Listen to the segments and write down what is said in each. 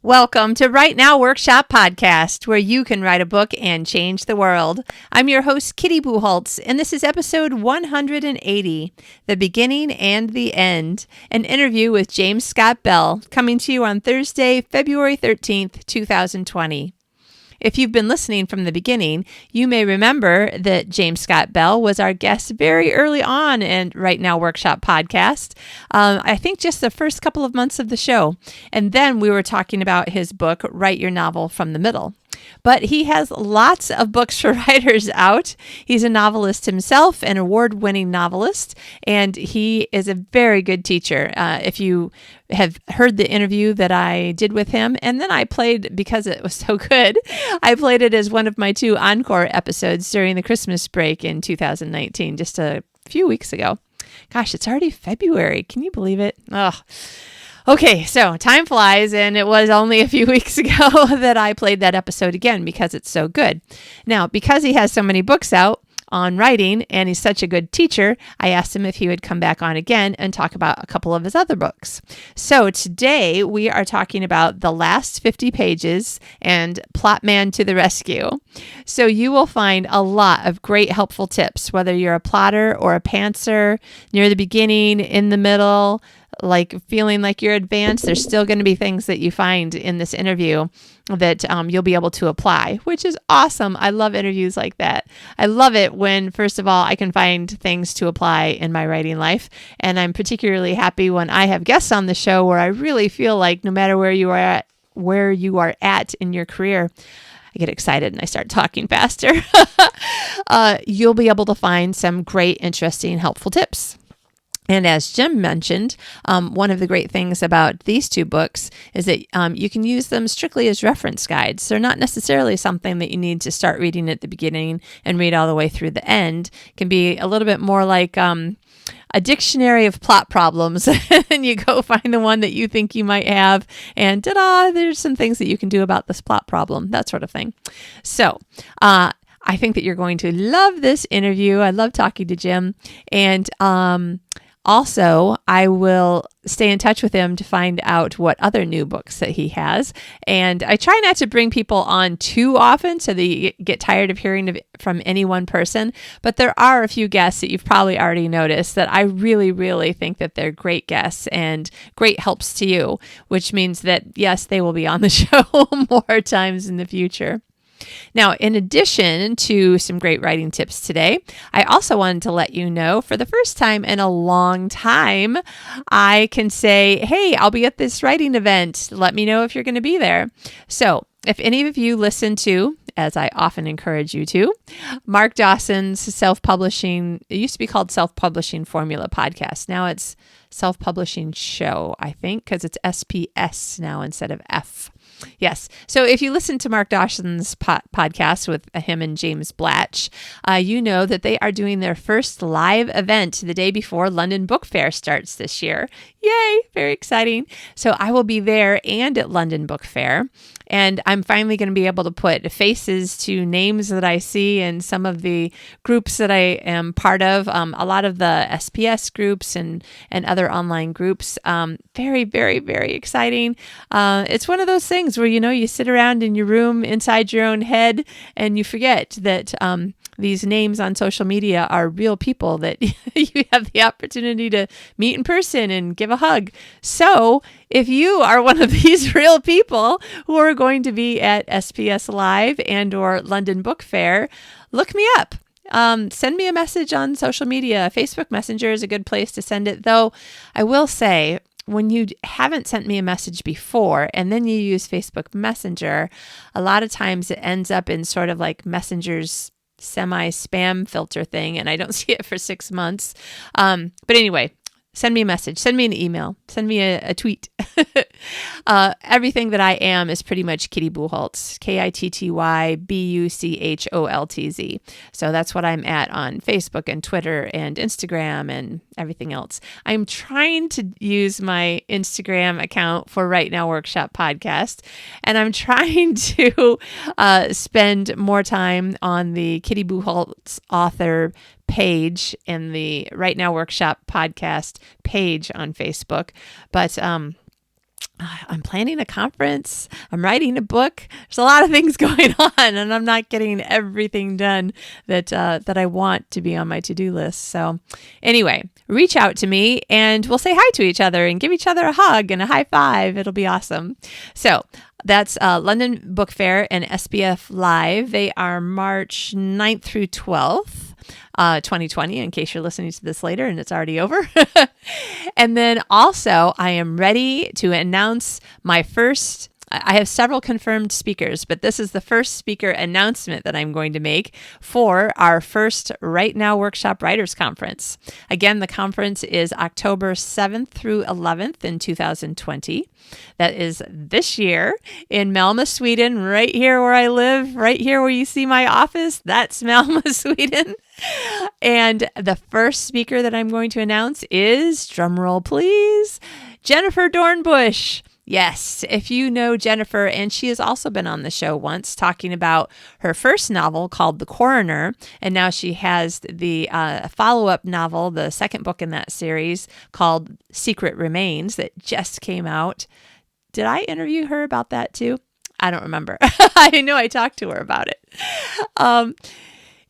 Welcome to Right Now Workshop Podcast, where you can write a book and change the world. I'm your host, Kitty Bucholtz, and this is episode 180, The Beginning and the End, an interview with James Scott Bell, coming to you on Thursday, February 13th, 2020. If you've been listening from the beginning, you may remember that James Scott Bell was our guest very early on in Right Now Workshop Podcast. I think just the first couple of months of the show. And then we were talking about his book, Write Your Novel from the Middle. But he has lots of books for writers out. He's a novelist himself, an award-winning novelist, and he is a very good teacher. If you have heard the interview that I did with him, and then I played, because it was so good, I played it as one of my 2 encore episodes during the Christmas break in 2019, just a few weeks ago. Gosh, it's already February. Can you believe it? Ugh. Okay, so time flies, and it was only a few weeks ago that I played that episode again because it's so good. Now, because he has so many books out on writing and he's such a good teacher, I asked him if he would come back on again and talk about a couple of his other books. So today we are talking about The Last 50 Pages and Plotman to the Rescue. So you will find a lot of great helpful tips, whether you're a plotter or a pantser, near the beginning, in the middle, like feeling like you're advanced. There's still going to be things that you find in this interview that you'll be able to apply, which is awesome. I love interviews like that. I love it when, first of all, I can find things to apply in my writing life. And I'm particularly happy when I have guests on the show where I really feel like no matter where you are at in your career, I get excited and I start talking faster. You'll be able to find some great, interesting, helpful tips. And as Jim mentioned, one of the great things about these 2 books is that you can use them strictly as reference guides. They're not necessarily something that you need to start reading at the beginning and read all the way through the end. It can be a little bit more like a dictionary of plot problems, and you go find the one that you think you might have, and ta-da, there's some things that you can do about this plot problem, that sort of thing. So, I think that you're going to love this interview. I love talking to Jim, and also, I will stay in touch with him to find out what other new books that he has. And I try not to bring people on too often so that you get tired of hearing from any one person. But there are a few guests that you've probably already noticed that I really, really think that they're great guests and great helps to you, which means that, yes, they will be on the show more times in the future. Now, in addition to some great writing tips today, I also wanted to let you know for the first time in a long time, I can say, hey, I'll be at this writing event. Let me know if you're going to be there. So if any of you listen to, as I often encourage you to, Mark Dawson's self-publishing, it used to be called Self-Publishing Formula podcast. Now it's Self-Publishing Show, I think, because it's SPS now instead of F. Yes. So if you listen to Mark Dawson's podcast with him and James Blatch, you know that they are doing their first live event the day before London Book Fair starts this year. Yay! Very exciting. So I will be there and at London Book Fair. And I'm finally going to be able to put faces to names that I see in some of the groups that I am part of. A lot of the SPS groups and other online groups. Very, very, very exciting. It's one of those things where, you sit around in your room inside your own head and you forget that these names on social media are real people that you have the opportunity to meet in person and give a hug. So if you are one of these real people who are going to be at SPS Live and or London Book Fair, look me up. Send me a message on social media. Facebook Messenger is a good place to send it, though I will say, when you haven't sent me a message before and then you use Facebook Messenger, a lot of times it ends up in sort of like Messenger's semi-spam filter thing, and I don't see it for 6 months. But anyway, send me a message, send me an email, send me a tweet. Everything that I am is pretty much Kitty Bucholtz, KITTYBUCHOLTZ. So that's what I'm at on Facebook and Twitter and Instagram and everything else. I'm trying to use my Instagram account for Right Now Workshop Podcast, and I'm trying to spend more time on the Kitty Bucholtz author page and the Right Now Workshop Podcast page on Facebook. But I'm planning a conference. I'm writing a book. There's a lot of things going on, and I'm not getting everything done that I want to be on my to-do list. So anyway, reach out to me and we'll say hi to each other and give each other a hug and a high five. It'll be awesome. So that's London Book Fair and SBF Live. They are March 9th through 12th. 2020, in case you're listening to this later and it's already over. And then also, I am ready to announce my first. I have several confirmed speakers, but this is the first speaker announcement that I'm going to make for our first Right Now Workshop Writers Conference. Again, the conference is October 7th through 11th in 2020. That is this year in Malmö, Sweden, right here where I live, right here where you see my office. That's Malmö, Sweden. And the first speaker that I'm going to announce is, drumroll please, Jennifer Dornbush. Yes, if you know Jennifer, and she has also been on the show once talking about her first novel called The Coroner, and now she has the follow-up novel, the second book in that series called Secret Remains that just came out. Did I interview her about that too? I don't remember. I know I talked to her about it.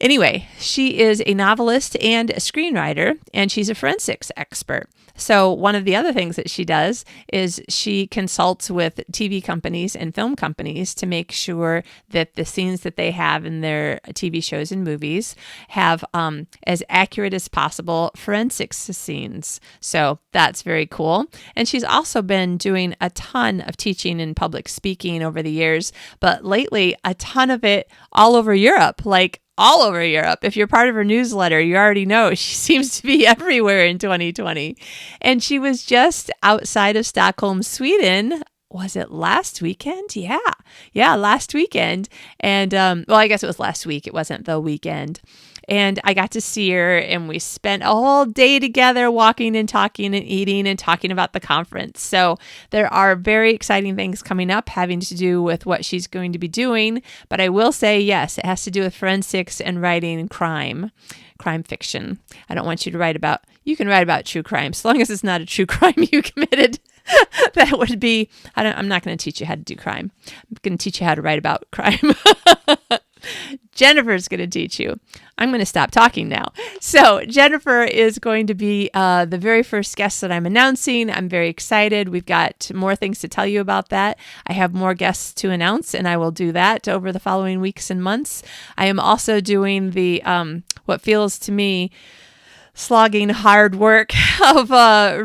Anyway, she is a novelist and a screenwriter, and she's a forensics expert. So one of the other things that she does is she consults with TV companies and film companies to make sure that the scenes that they have in their TV shows and movies have as accurate as possible forensics scenes. So that's very cool. And she's also been doing a ton of teaching and public speaking over the years, but lately a ton of it all over Europe, like all over Europe. If you're part of her newsletter, you already know she seems to be everywhere in 2020. And she was just outside of Stockholm, Sweden. Was it last weekend? Yeah, last weekend. And well, I guess it was last week. It wasn't the weekend. And I got to see her, and we spent a whole day together walking and talking and eating and talking about the conference. So there are very exciting things coming up having to do with what she's going to be doing. But I will say, yes, it has to do with forensics and writing crime fiction. I don't want you to you can write about true crime, so long as it's not a true crime you committed. That would be, I'm not going to teach you how to do crime. I'm going to teach you how to write about crime. Jennifer's going to teach you. I'm going to stop talking now. So Jennifer is going to be the very first guest that I'm announcing. I'm very excited. We've got more things to tell you about that. I have more guests to announce, and I will do that over the following weeks and months. I am also doing the what feels to me slogging hard work of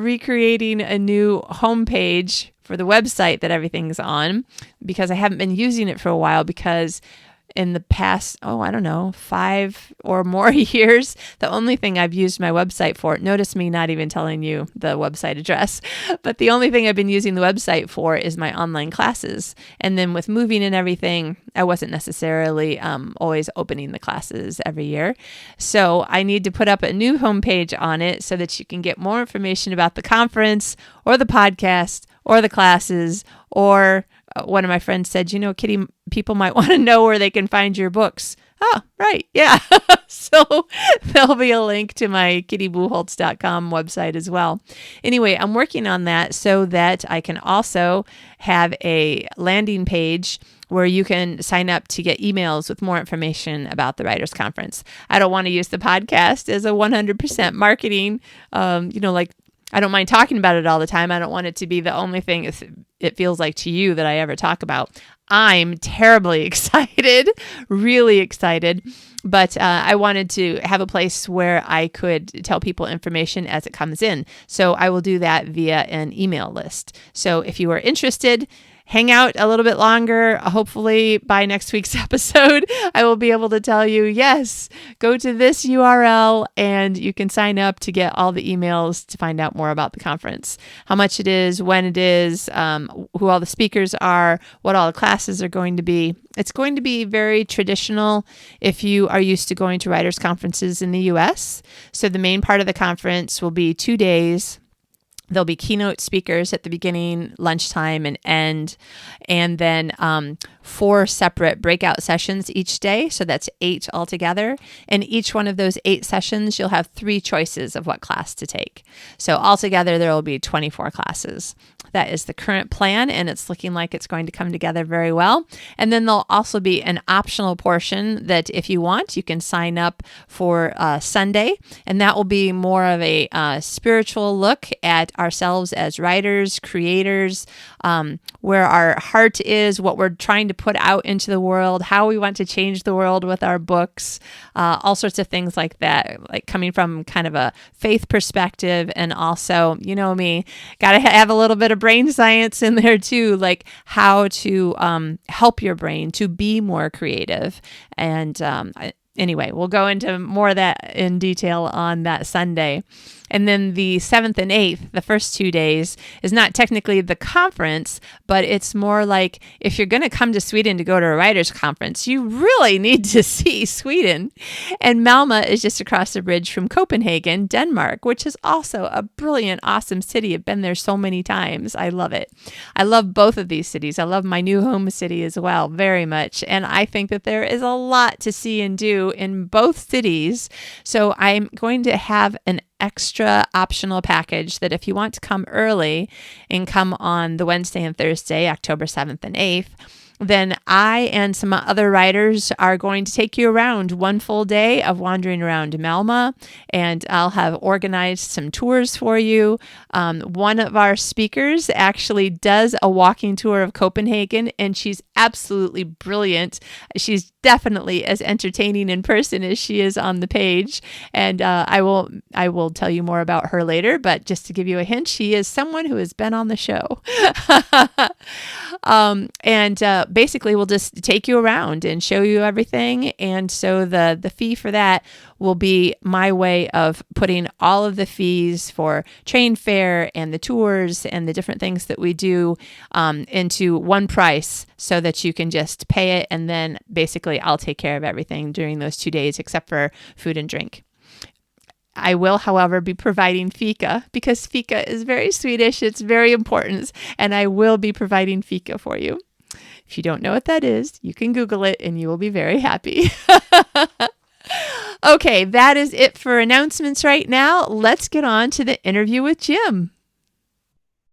recreating a new homepage for the website that everything's on, because I haven't been using it for a while, because in the past, 5 or more years, the only thing I've used my website for, notice me not even telling you the website address, but the only thing I've been using the website for is my online classes. And then with moving and everything, I wasn't necessarily always opening the classes every year. So I need to put up a new homepage on it so that you can get more information about the conference or the podcast or the classes, or one of my friends said, Kitty, people might want to know where they can find your books. Oh, right. Yeah. So there'll be a link to my kittybucholtz.com website as well. Anyway, I'm working on that so that I can also have a landing page where you can sign up to get emails with more information about the Writers Conference. I don't want to use the podcast as a 100% marketing, I don't mind talking about it all the time. I don't want it to be the only thing it feels like to you that I ever talk about. I'm terribly excited, really excited, but I wanted to have a place where I could tell people information as it comes in. So I will do that via an email list. So if you are interested, hang out a little bit longer. Hopefully by next week's episode, I will be able to tell you, yes, go to this URL and you can sign up to get all the emails to find out more about the conference, how much it is, when it is, who all the speakers are, what all the classes are going to be. It's going to be very traditional if you are used to going to writers' conferences in the US. So the main part of the conference will be 2 days. There'll be keynote speakers at the beginning, lunchtime, and end. And then 4 separate breakout sessions each day. So that's 8 altogether. And each one of those 8 sessions, you'll have 3 choices of what class to take. So altogether, there will be 24 classes. That is the current plan, and it's looking like it's going to come together very well. And then there'll also be an optional portion that if you want, you can sign up for Sunday, and that will be more of a spiritual look at ourselves as writers, creators, where our heart is, what we're trying to put out into the world, how we want to change the world with our books, all sorts of things like that, like coming from kind of a faith perspective. And also, you know me, got to have a little bit of brain science in there too, like how to help your brain to be more creative. And anyway, we'll go into more of that in detail on that Sunday. And then the 7th and 8th, the first 2 days, is not technically the conference, but it's more like if you're going to come to Sweden to go to a writer's conference, you really need to see Sweden. And Malmö is just across the bridge from Copenhagen, Denmark, which is also a brilliant, awesome city. I've been there so many times. I love it. I love both of these cities. I love my new home city as well, very much. And I think that there is a lot to see and do in both cities. So I'm going to have an extra optional package that if you want to come early and come on the Wednesday and Thursday, October 7th and 8th, then I and some other writers are going to take you around one full day of wandering around Malmö, and I'll have organized some tours for you. One of our speakers actually does a walking tour of Copenhagen, and she's absolutely brilliant. She's definitely as entertaining in person as she is on the page, and I will tell you more about her later, but just to give you a hint, she is someone who has been on the show. And basically we'll just take you around and show you everything. And so the fee for that will be my way of putting all of the fees for train fare and the tours and the different things that we do into one price so that you can just pay it. And then basically I'll take care of everything during those 2 days except for food and drink. I will, however, be providing fika because fika is very Swedish. It's very important. And I will be providing fika for you. If you don't know what that is, you can Google it and you will be very happy. Okay, that is it for announcements right now. Let's get on to the interview with Jim.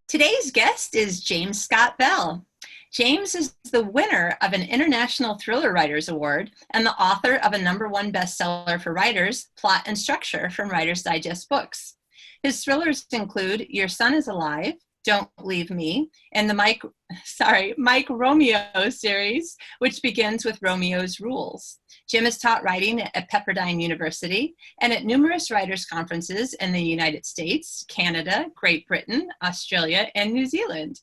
Today's guest is James Scott Bell. James is the winner of an International Thriller Writers Award and the author of a #1 bestseller for writers, Plot and Structure from Writer's Digest Books. His thrillers include Your Son is Alive, Don't Leave Me, and the Mike Romeo series, which begins with Romeo's Rules. Jim has taught writing at Pepperdine University and at numerous writers' conferences in the United States, Canada, Great Britain, Australia, and New Zealand.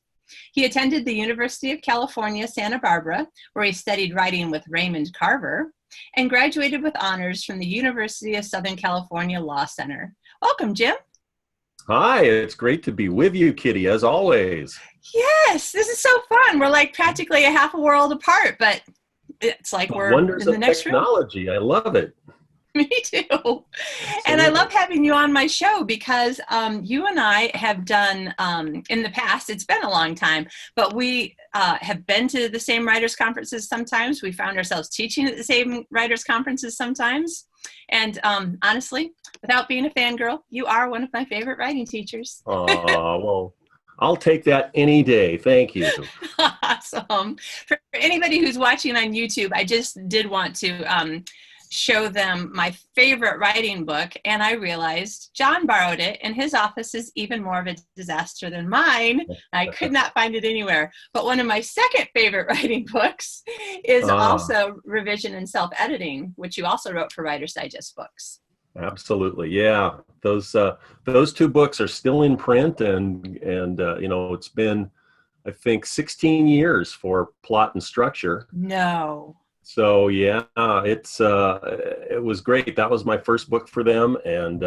He attended the University of California, Santa Barbara, where he studied writing with Raymond Carver, and graduated with honors from the University of Southern California Law Center. Welcome, Jim. Hi, it's great to be with you, Kitty, as always. Yes, this is so fun. We're like practically a half a world apart, but it's like we're Wonders in the of next technology. room. I love it. Me too. And I love having you on my show because you and I have done in the past, it's been a long time, but we have been to the same writers' conferences sometimes. We found ourselves teaching at the same writers' conferences sometimes. And honestly, without being a fangirl, you are one of my favorite writing teachers. Oh, well, I'll take that any day. Thank you. Awesome. For anybody who's watching on YouTube, I just did want to show them my favorite writing book, and I realized John borrowed it, and his office is even more of a disaster than mine. I could not find it anywhere. But one of my second favorite writing books is also Revision and Self-Editing, which you also wrote for Writer's Digest Books. Absolutely, yeah. Those 2 books are still in print, and you know, it's been, I think, 16 years for Plot and Structure. No. So yeah, it was great. That was my first book for them, and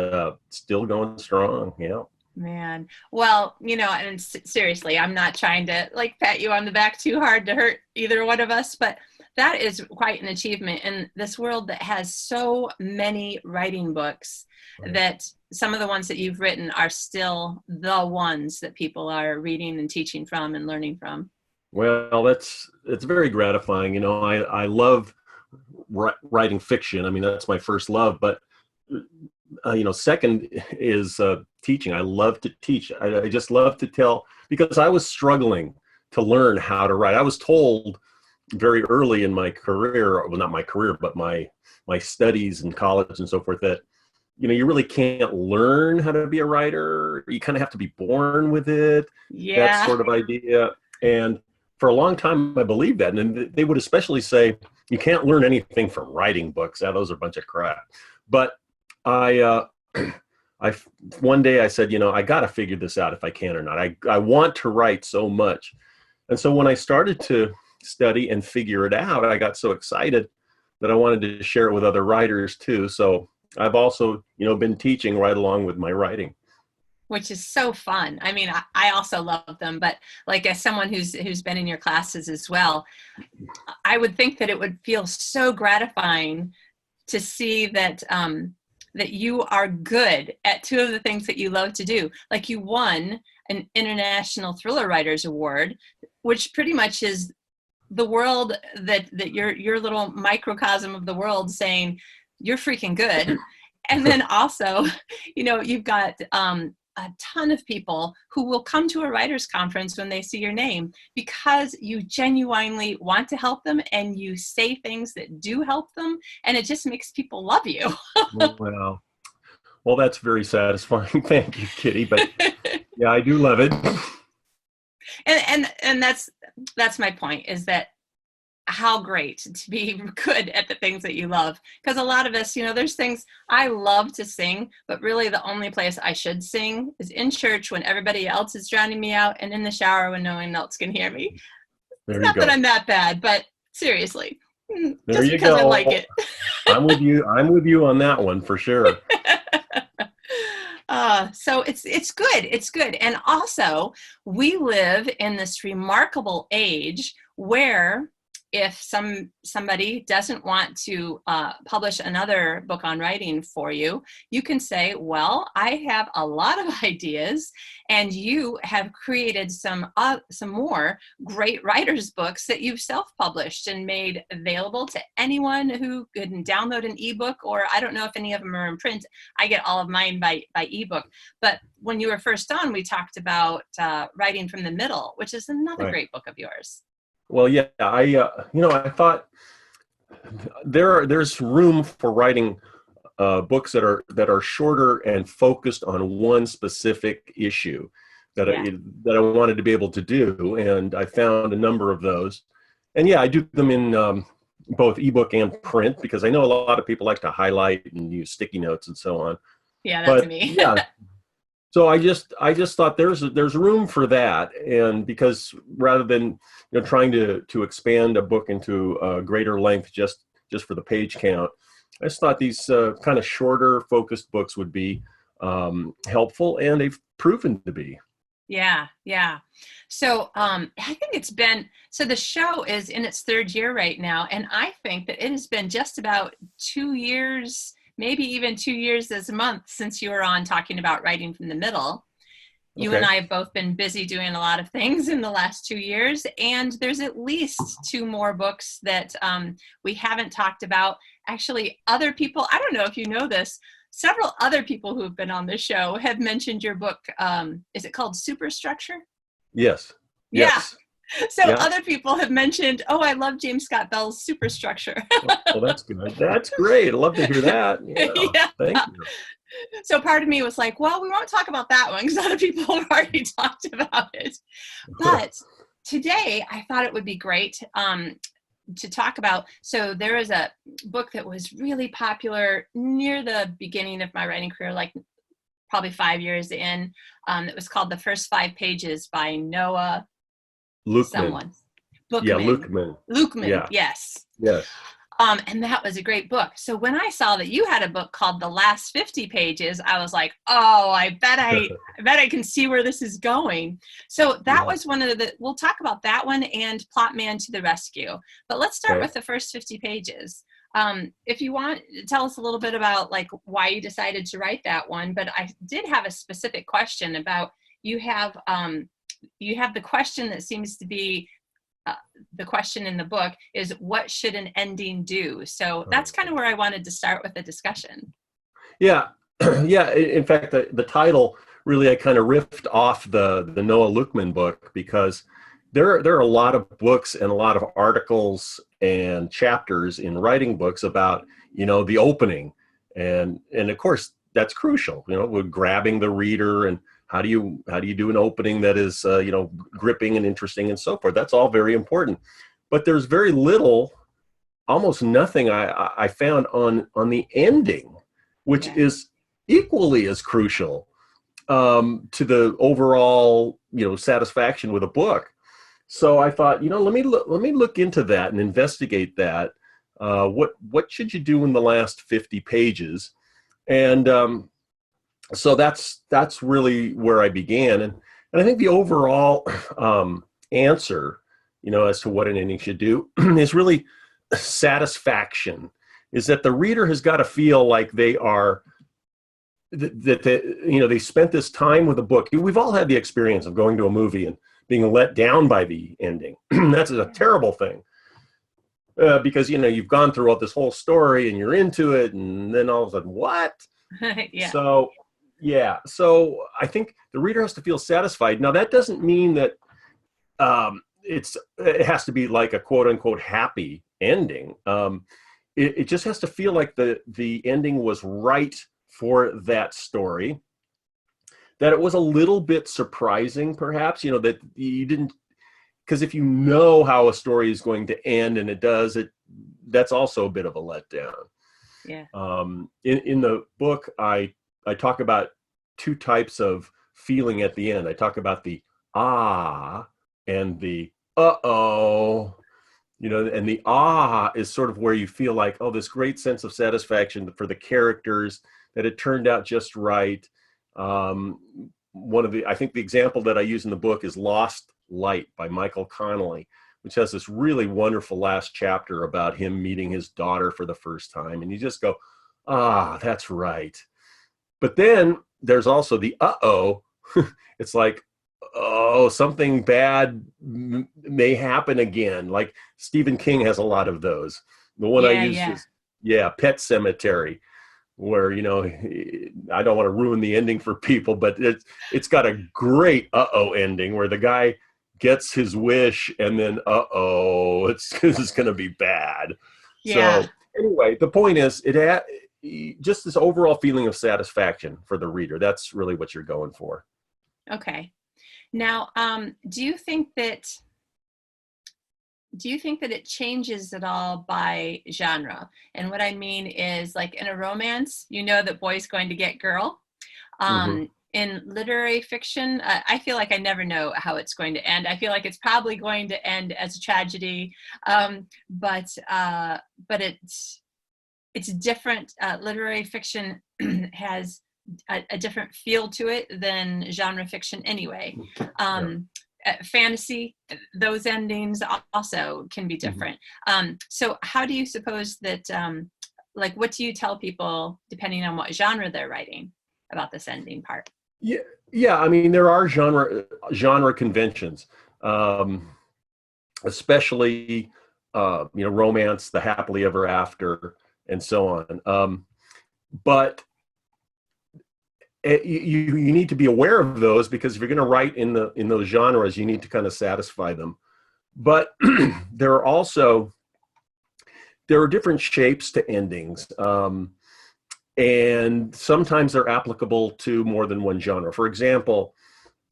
still going strong. Yeah. Man, well, you know, and seriously, I'm not trying to like pat you on the back too hard to hurt either one of us, but that is quite an achievement in this world that has so many writing books, that some of the ones that you've written are still the ones that people are reading and teaching from and learning from. Well, it's very gratifying. I love writing fiction. I mean, that's my first love. But second is teaching. I love to teach. I just love to tell, because I was struggling to learn how to write. I was told very early in my career, well, not my career, but my studies in college and so forth, that you really can't learn how to be a writer. You kind of have to be born with it. That Yeah. sort of idea. And for a long time, I believed that. And they would especially say, you can't learn anything from writing books. Yeah, those are a bunch of crap. But I, I one day I said, I got to figure this out if I can or not. I want to write so much. And so when I started to study and figure it out, I got so excited that I wanted to share it with other writers too. So I've also, been teaching right along with my writing. Which is so fun. I mean, I also love them, but like as someone who's been in your classes as well, I would think that it would feel so gratifying to see that that you are good at two of the things that you love to do. Like you won an International Thriller Writers Award, which pretty much is the world that your little microcosm of the world saying you're freaking good. And then also, you've got a ton of people who will come to a writers conference when they see your name because you genuinely want to help them and you say things that do help them, and it just makes people love you. Well, that's very satisfying. Thank you, Kitty. But yeah, I do love it. And that's my point, is that how great to be good at the things that you love. Because a lot of us, there's things I love to sing, but really the only place I should sing is in church when everybody else is drowning me out, and in the shower when no one else can hear me. There It's you not go. that I'm that bad, but seriously, There just you because go. I like it. I'm with you. I'm with you on that one for sure. So it's good. It's good. And also, we live in this remarkable age where if somebody doesn't want to publish another book on writing for you, you can say, well, I have a lot of ideas, and you have created some more great writers' books that you've self-published and made available to anyone who can download an ebook, or I don't know if any of them are in print. I get all of mine by ebook. But when you were first on, we talked about Writing from the Middle, which is another Right. great book of yours. Well, yeah, I thought there's room for writing books that are shorter and focused on one specific issue that I wanted to be able to do, and I found a number of those. And yeah, I do them in both ebook and print, because I know a lot of people like to highlight and use sticky notes and so on. Yeah, that's me. Yeah. So I just thought there's room for that, and because rather than trying to expand a book into a greater length just for the page count, I just thought these kind of shorter, focused books would be helpful, and they've proven to be. Yeah. So I think the show is in its third year right now, and I think that it has been just about 2 years, maybe even 2 years this month, since you were on talking about Writing from the Middle. You and I have both been busy doing a lot of things in the last 2 years, and there's at least 2 more books that we haven't talked about. Actually, other people, I don't know if you know this, several other people who've been on the show have mentioned your book. Is it called Superstructure? Yes. Yeah. Yes. So other people have mentioned, oh, I love James Scott Bell's Superstructure. Well, that's good. That's great. I love to hear that. Yeah. Thank you. So part of me was like, well, we won't talk about that one because other people have already talked about it. But today I thought it would be great to talk about. So there is a book that was really popular near the beginning of my writing career, like probably 5 years in. It was called The First 5 Pages by Noah Lukeman. Someone. Bookman. Yeah, Lukeman. Lukeman, yeah. Yes. Yes. And that was a great book. So when I saw that you had a book called The Last 50 Pages, I was like, oh, I bet I can see where this is going. So that was one of we'll talk about that one and Plotman to the Rescue. But let's start with the first 50 pages. If you want, tell us a little bit about like why you decided to write that one. But I did have a specific question about, you have the question that seems to be the question in the book is, what should an ending do? So that's kind of where I wanted to start with the discussion. Yeah, yeah. In fact, the title really, I kind of riffed off the Noah Lukeman book, because there are a lot of books and a lot of articles and chapters in writing books about, the opening, and of course that's crucial. With grabbing the reader, and how do you do an opening that is gripping and interesting and so forth. That's all very important, but there's very little, almost nothing I found on the ending, which is equally as crucial to the overall satisfaction with a book. So I thought, let me look into that and investigate that. What should you do in the last 50 pages? And so that's really where I began, and I think the overall answer, as to what an ending should do, is really satisfaction. Is that the reader has got to feel like they are that they spent this time with a book. We've all had the experience of going to a movie and being let down by the ending. That's a terrible thing, because you've gone through all this whole story and you're into it, and then all of a sudden, what? So I think the reader has to feel satisfied. Now, that doesn't mean that it has to be like a quote unquote happy ending. It just has to feel like the ending was right for that story, that it was a little bit surprising, perhaps, that you didn't, because if you know how a story is going to end and it does, that's also a bit of a letdown. Yeah. In the book, I talk about two types of feeling at the end. I talk about the ah and the uh-oh. And the ah is sort of where you feel like, oh, this great sense of satisfaction for the characters, that it turned out just right. I think the example that I use in the book is Lost Light by Michael Connelly, which has this really wonderful last chapter about him meeting his daughter for the first time. And you just go, ah, that's right. But then there's also the uh-oh. It's like, oh, something bad may happen again. Like Stephen King has a lot of those. The one I use is Pet Semetery, where I don't want to ruin the ending for people, but it's got a great uh-oh ending where the guy gets his wish and then uh-oh, this is going to be bad. So anyway, the point is just this overall feeling of satisfaction for the reader. That's really what you're going for. Okay. Now, do you think that it changes at all by genre? And what I mean is, like in a romance, that boy's going to get girl. In literary fiction, I feel like I never know how it's going to end. I feel like it's probably going to end as a tragedy, but it's different. Literary fiction has a different feel to it than genre fiction anyway. Fantasy, those endings also can be different. So how do you suppose that, what do you tell people, depending on what genre they're writing, about this ending part? Yeah. I mean, there are genre conventions, especially, romance, the happily ever after, and so on. But you need to be aware of those, because if you're going to write in those genres, you need to kind of satisfy them. But there are different shapes to endings, and sometimes they're applicable to more than one genre. For example,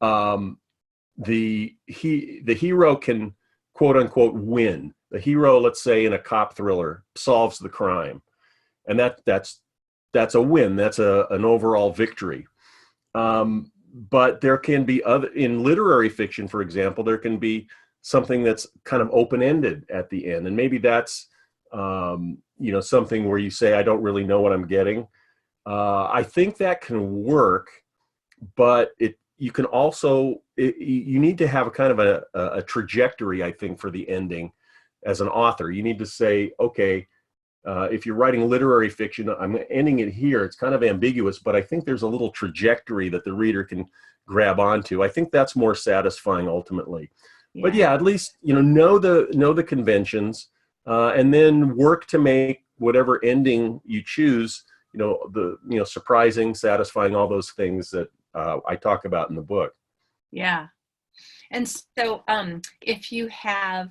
the hero can quote unquote win. The hero, let's say in a cop thriller, solves the crime, and that's a win. That's an overall victory. But there can be in literary fiction, for example, there can be something that's kind of open-ended at the end. And maybe that's, something where you say, I don't really know what I'm getting. I think that can work, but you can also, you need to have a kind of a trajectory, I think, for the ending as an author. You need to say, okay, if you're writing literary fiction, I'm ending it here. It's kind of ambiguous, but I think there's a little trajectory that the reader can grab onto. I think that's more satisfying ultimately. But yeah, at least, know the conventions, and then work to make whatever ending you choose, surprising, satisfying, all those things that I talk about in the book. Yeah. And so if you have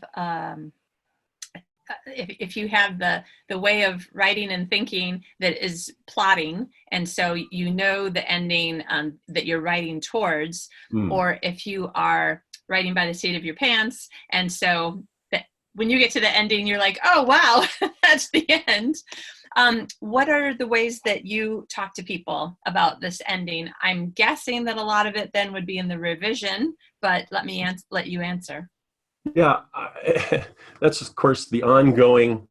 the way of writing and thinking that is plotting, and so the ending that you're writing towards, or if you are writing by the seat of your pants, and so when you get to the ending, you're like, oh, wow, that's the end. What are the ways that you talk to people about this ending? I'm guessing that a lot of it then would be in the revision, but let you answer. Yeah, that's of course the ongoing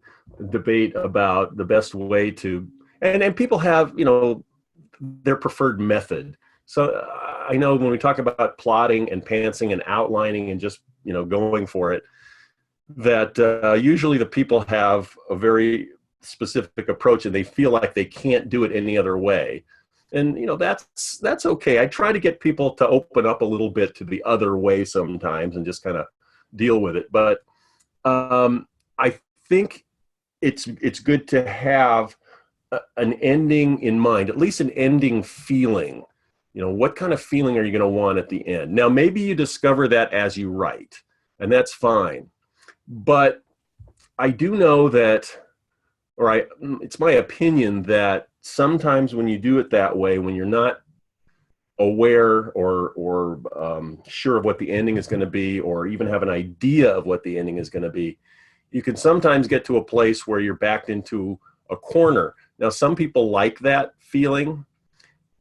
debate about the best way to, and people have, their preferred method. So I know when we talk about plotting and pantsing and outlining and just, going for it, that usually the people have a very specific approach and they feel like they can't do it any other way. And, that's okay. I try to get people to open up a little bit to the other way sometimes and just kind of deal with it. But I think it's good to have an ending in mind, at least an ending feeling. What kind of feeling are you going to want at the end? Now, maybe you discover that as you write, and that's fine. But I do know that, it's my opinion that sometimes when you do it that way, when you're not aware or sure of what the ending is going to be, or even have an idea of what the ending is going to be, you can sometimes get to a place where you're backed into a corner. Now, some people like that feeling,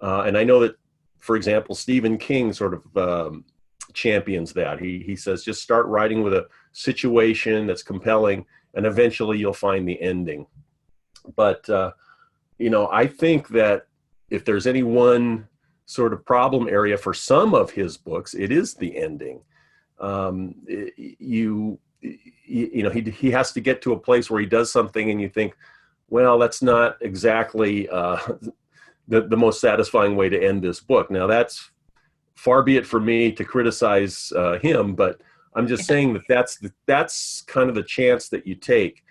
and I know that, for example, Stephen King sort of champions that. He says, just start writing with a situation that's compelling, and eventually you'll find the ending. But, I think that if there's any one sort of problem area for some of his books, it is the ending. He has to get to a place where he does something and you think, well, that's not exactly the most satisfying way to end this book. Now, that's far be it for me to criticize him, but I'm just saying that's kind of the chance that you take.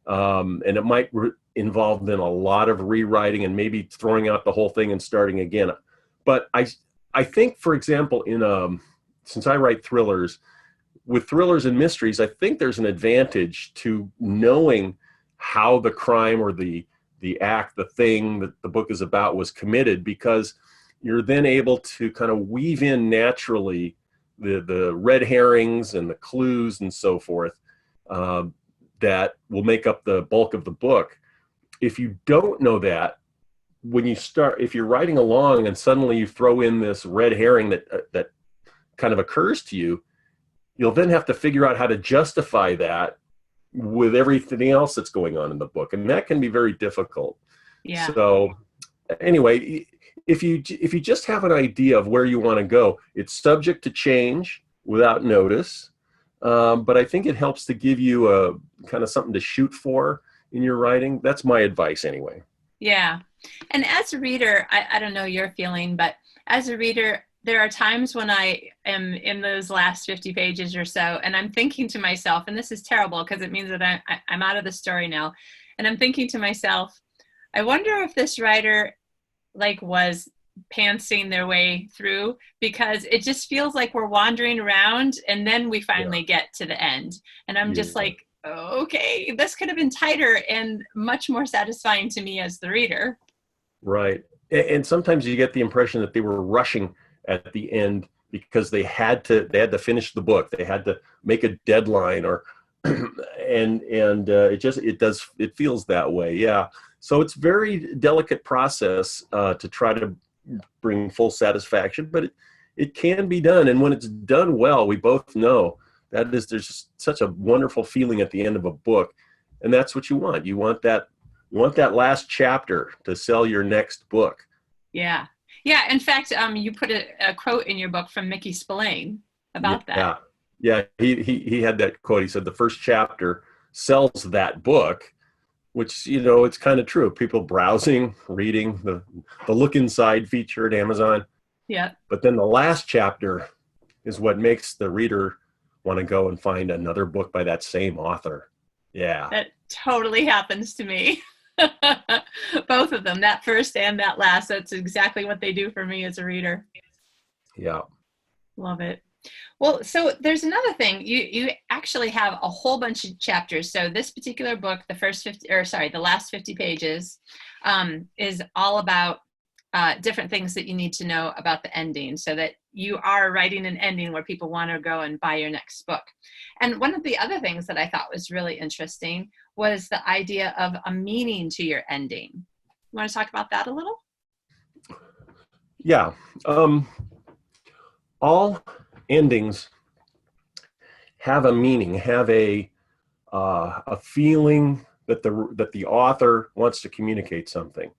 And it might involve then a lot of rewriting and maybe throwing out the whole thing and starting again. But I think, for example, since I write thrillers, with thrillers and mysteries, I think there's an advantage to knowing how the crime or the act, the thing that the book is about was committed, because you're then able to kind of weave in naturally the red herrings and the clues and so forth that will make up the bulk of the book. If you don't know that, if you're writing along and suddenly you throw in this red herring that kind of occurs to you, you'll then have to figure out how to justify that with everything else that's going on in the book. And that can be very difficult. Yeah. So anyway, if you just have an idea of where you want to go, it's subject to change without notice. But I think it helps to give you a kind of something to shoot for in your writing. That's my advice anyway. Yeah. And as a reader, I don't know your feeling, but as a reader, there are times when I am in those last 50 pages or so, and I'm thinking to myself, and this is terrible because it means that I'm out of the story now, and I'm thinking to myself, I wonder if this writer was pantsing their way through, because it just feels like we're wandering around and then we finally get to the end. And I'm just like, okay, this could have been tighter and much more satisfying to me as the reader. Right. And sometimes you get the impression that they were rushing at the end because they had to finish the book. They had to make a deadline, or it feels that way. Yeah. So it's a very delicate process to try to bring full satisfaction, but it can be done. And when it's done well, we both know there's just such a wonderful feeling at the end of a book. And that's what you want. You want that last chapter to sell your next book. Yeah. Yeah. In fact, you put a quote in your book from Mickey Spillane about that. Yeah. He had that quote. He said the first chapter sells that book, which, it's kind of true. People browsing, reading the look inside feature at Amazon. Yeah. But then the last chapter is what makes the reader want to go and find another book by that same author. Yeah. That totally happens to me. Both of them, that first and that last. That's exactly what they do for me as a reader. Yeah. Love it. Well, so there's another thing. You actually have a whole bunch of chapters. So this particular book, the last 50 pages, is all about different things that you need to know about the ending, so that you are writing an ending where people want to go and buy your next book. And one of the other things that I thought was really interesting was the idea of a meaning to your ending. You want to talk about that a little? Yeah. All endings have a meaning, have a feeling that the author wants to communicate something,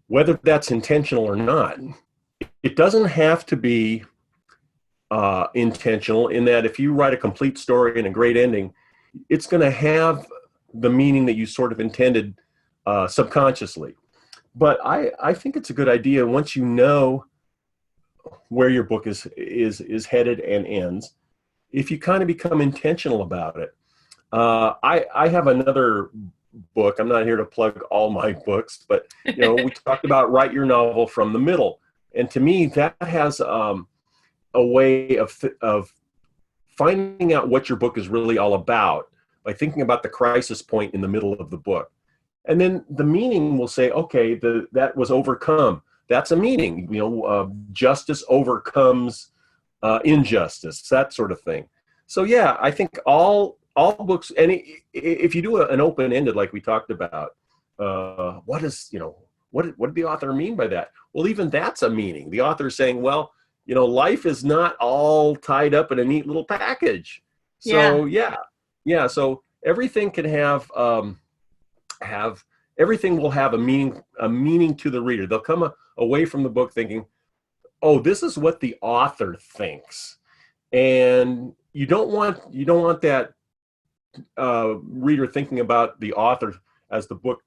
whether that's intentional or not. It doesn't have to be intentional, in that if you write a complete story and a great ending, it's going to have the meaning that you sort of intended subconsciously. But I think it's a good idea, once you know where your book is headed and ends, if you kind of become intentional about it. I have another book. I'm not here to plug all my books, but we talked about write your novel from the middle, and to me that has a way of finding out what your book is really all about by thinking about the crisis point in the middle of the book, and then the meaning will say, okay, that was overcome. That's a meaning. Justice overcomes injustice, that sort of thing. So yeah, I think all books, and if you do an open-ended like we talked about, what did the author mean by that? Well, even that's a meaning. The author is saying, well, life is not all tied up in a neat little package. So yeah. So everything can have everything will have a meaning to the reader. They'll come away from the book thinking, oh, this is what the author thinks, and you don't want that reader thinking about the author as the book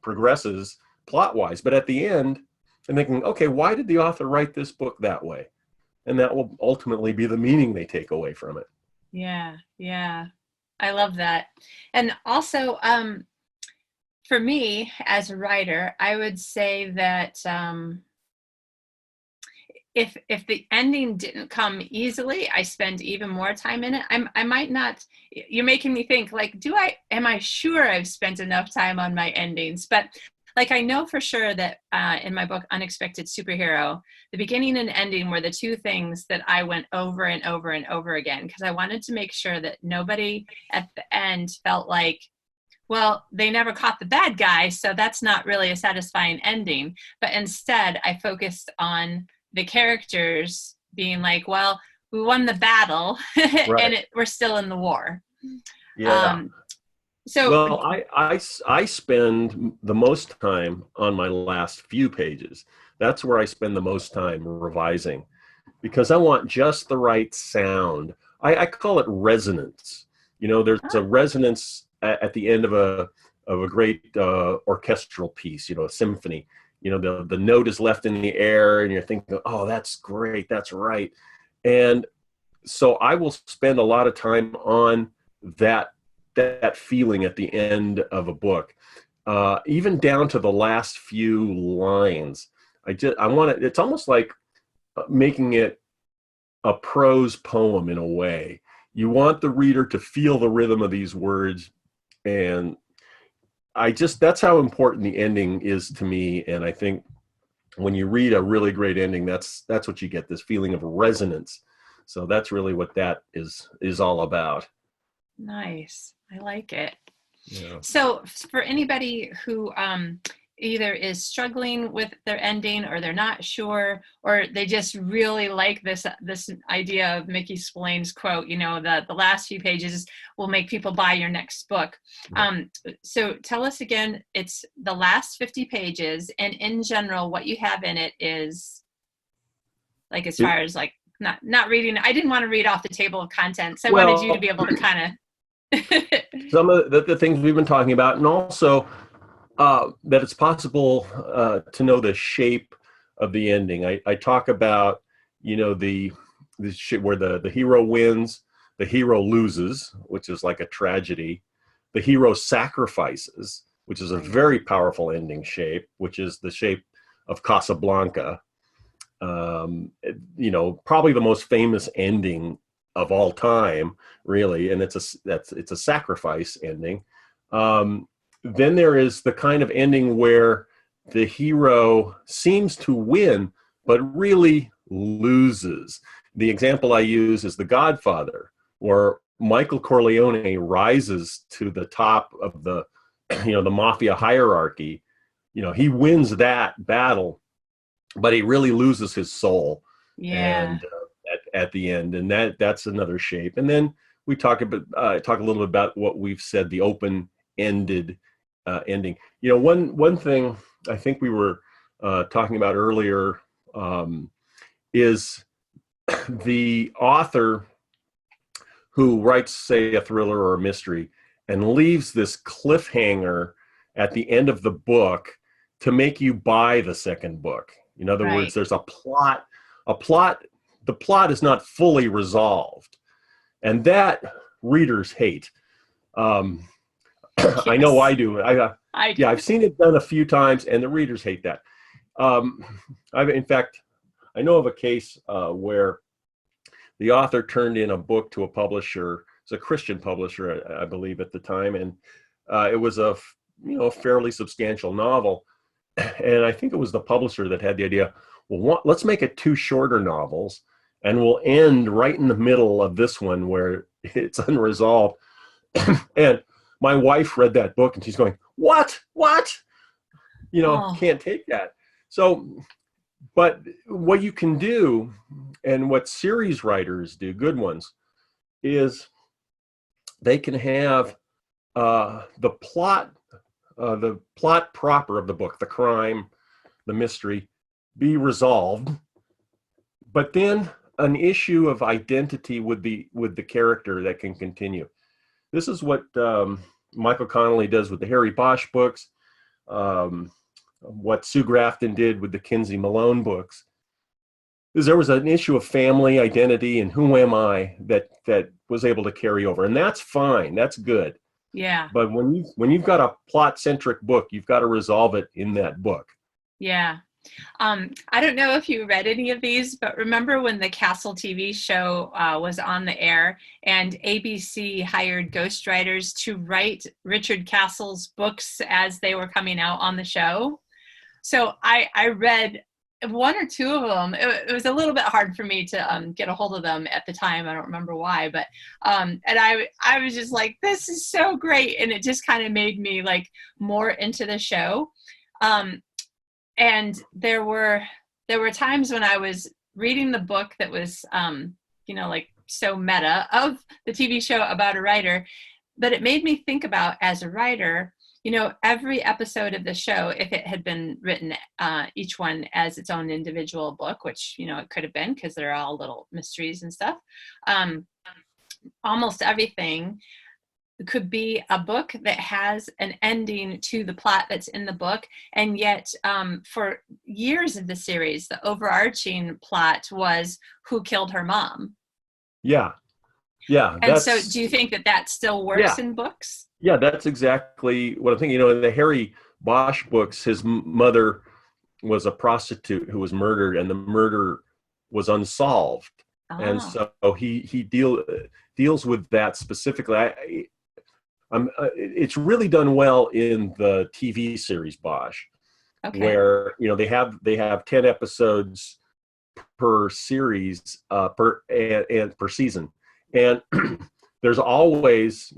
progresses plot-wise, but at the end and thinking, okay, why did the author write this book that way? And that will ultimately be the meaning they take away from it. Yeah, I love that. And also, for me as a writer, I would say that if the ending didn't come easily, I spend even more time in it. I might not. You're making me think, like, am I sure I've spent enough time on my endings? But like, I know for sure that in my book, Unexpected Superhero, the beginning and ending were the two things that I went over and over and over again, because I wanted to make sure that nobody at the end felt like, well, they never caught the bad guy, so that's not really a satisfying ending. But instead, I focused on the characters being like, well, we won the battle, Right. and we're still in the war. Yeah. So, well, I spend the most time on my last few pages. That's where I spend the most time revising, because I want just the right sound. I call it resonance. There's a resonance at the end of a great orchestral piece, a symphony. The note is left in the air and you're thinking, oh, that's great, that's right. And so I will spend a lot of time on that feeling at the end of a book, even down to the last few lines. I want it. It's almost like making it a prose poem in a way. You want the reader to feel the rhythm of these words, and that's how important the ending is to me. And I think when you read a really great ending, that's what you get, this feeling of resonance. So that's really what that is all about. Nice. I like it. Yeah. So for anybody who either is struggling with their ending, or they're not sure, or they just really like this idea of Mickey Spillane's quote, the last few pages will make people buy your next book. So tell us again, it's the last 50 pages, and in general, what you have in it is, like, as far as like not reading. I didn't want to read off the table of contents. I wanted you to be able to kind of some of the things we've been talking about, and also that it's possible to know the shape of the ending. I talk about, the shape where the hero wins, The hero loses, which is like a tragedy. The hero sacrifices, which is a very powerful ending shape, which is the shape of Casablanca. Probably the most famous ending of all time, really, and it's a sacrifice ending. Then there is the kind of ending where the hero seems to win, but really loses. The example I use is The Godfather, where Michael Corleone rises to the top of the mafia hierarchy. He wins that battle, but he really loses his soul. Yeah. And at the end, and that's another shape. And then we talk a little bit about what we've said, the open-ended ending. One thing I think we were talking about earlier is the author who writes, say, a thriller or a mystery and leaves this cliffhanger at the end of the book to make you buy the second book. In other words, there's a plot. The plot is not fully resolved, and that readers hate. Yes. I know I do. I do. Yeah, I've seen it done a few times, and the readers hate that. In fact, I know of a case where the author turned in a book to a publisher. It's a Christian publisher, I believe, at the time, and it was a fairly substantial novel. And I think it was the publisher that had the idea, well, let's make it 2 shorter novels, and we'll end right in the middle of this one where it's unresolved. And my wife read that book, and she's going, what? Can't take that. So, but what you can do, and what series writers do, good ones, is they can have the plot proper of the book, the crime, the mystery, be resolved, but then an issue of identity with the character that can continue. This is what Michael Connelly does with the Harry Bosch books, what Sue Grafton did with the Kinsey Malone books. Is there was an issue of family identity and who am I that was able to carry over, and that's fine, that's good. Yeah. But when you've got a plot-centric book, you've got to resolve it in that book. Yeah. I don't know if you read any of these, but remember when the Castle TV show was on the air and ABC hired ghostwriters to write Richard Castle's books as they were coming out on the show? So I read 1 or 2 of them. It was a little bit hard for me to get a hold of them at the time. I don't remember why, but and I was just like, this is so great, and it just kind of made me like more into the show. And there were times when I was reading the book that was like so meta of the TV show about a writer, but it made me think about, as a writer, every episode of the show, if it had been written, each one as its own individual book, which, it could have been, because they're all little mysteries and stuff. Almost everything could be a book that has an ending to the plot that's in the book. And yet, for years of the series, the overarching plot was who killed her mom. Yeah. Yeah. And so do you think that still works in books? Yeah, that's exactly what I'm thinking. In the Harry Bosch books, his mother was a prostitute who was murdered, and the murder was unsolved. Oh. And so he deals with that specifically. It's really done well in the TV series Bosch, where they have 10 episodes per series and per season, and there's always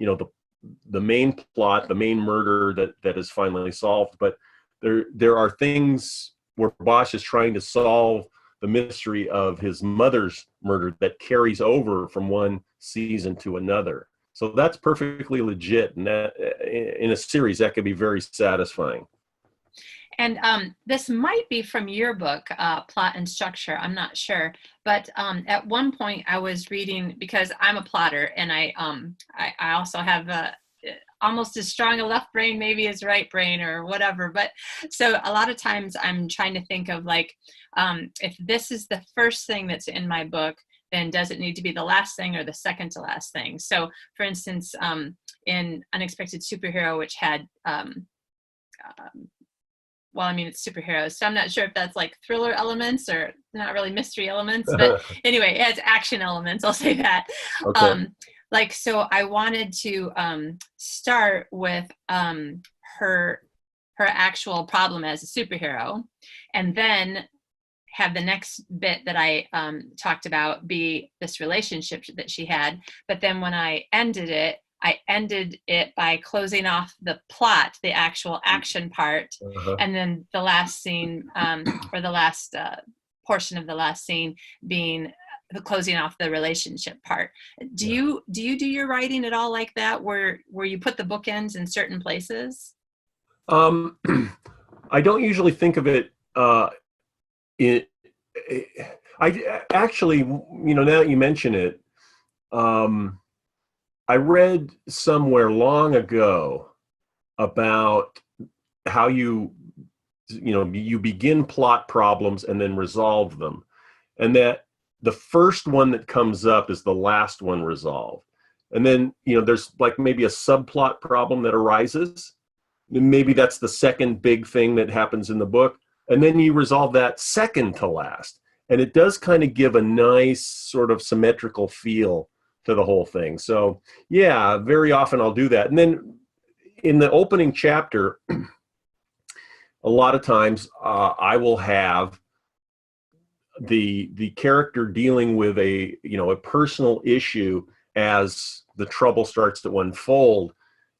the main plot, the main murder that is finally solved, but there are things where Bosch is trying to solve the mystery of his mother's murder that carries over from one season to another. So that's perfectly legit, and that in a series that could be very satisfying. And this might be from your book, Plot and Structure. I'm not sure, but at one point I was reading, because I'm a plotter, and I also have almost as strong a left brain maybe as right brain or whatever. But so a lot of times I'm trying to think of, like, if this is the first thing that's in my book, And does it need to be the last thing or the second to last thing? So for instance, in Unexpected Superhero, which had, well, I mean, it's superheroes, so I'm not sure if that's like thriller elements or not really mystery elements, but anyway, it has action elements, I'll say that. Okay. Like, so I wanted to start with her actual problem as a superhero, and then have the next bit that I talked about be this relationship that she had. But then when I ended it by closing off the plot, the actual action part, and then the last scene, or the last portion of the last scene being the closing off the relationship part. Do you do your writing at all like that, where you put the bookends in certain places? I don't usually think of it. I actually, now that you mention it, I read somewhere long ago about how you begin plot problems and then resolve them, and that the first one that comes up is the last one resolved. And then, there's like maybe a subplot problem that arises. Maybe that's the second big thing that happens in the book. And then you resolve that second to last. And it does kind of give a nice sort of symmetrical feel to the whole thing. So yeah, very often I'll do that. And then in the opening chapter, a lot of times I will have the character dealing with a personal issue as the trouble starts to unfold.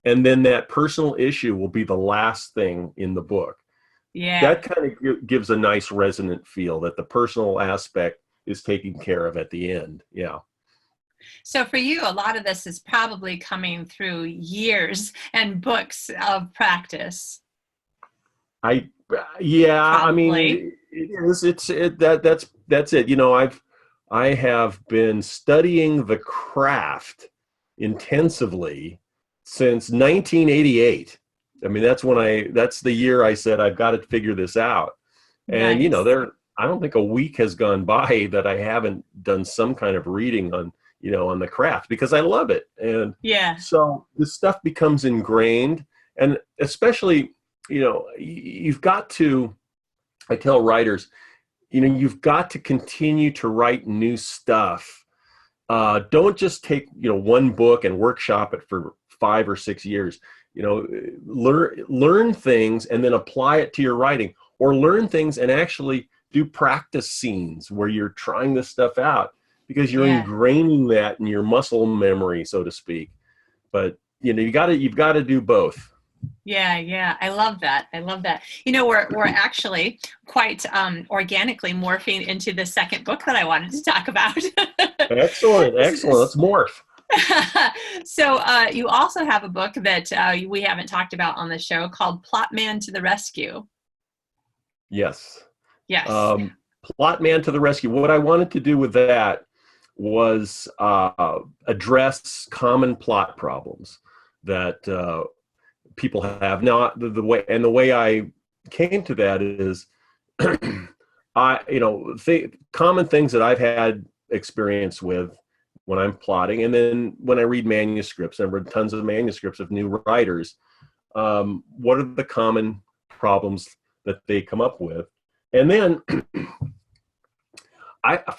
And then that personal issue will be the last thing in the book. Yeah. That kind of gives a nice resonant feel that the personal aspect is taken care of at the end. Yeah. So for you, a lot of this is probably coming through years and books of practice. I Probably. mean, that's it. I have been studying the craft intensively since 1988. I mean, that's the year I said, I've got to figure this out. And, Nice. I don't think a week has gone by that I haven't done some kind of reading on the craft, because I love it. And Yeah. so this stuff becomes ingrained, and especially, you've got to, I tell writers, you've got to continue to write new stuff. Don't just take, one book and workshop it for 5 or 6 years. Learn things and then apply it to your writing, or learn things and actually do practice scenes where you're trying this stuff out, because you're ingraining that in your muscle memory, so to speak. But you've got to do both. Yeah. I love that. We're actually quite organically morphing into the second book that I wanted to talk about. Excellent. Let's morph. So you also have a book that we haven't talked about on the show called Plotman to the Rescue. Yes. Plotman to the Rescue. What I wanted to do with that was address common plot problems that people have. Now, the way I came to that is, common things that I've had experience with when I'm plotting, and then when I read manuscripts. I've read tons of manuscripts of new writers. What are the common problems that they come up with? And then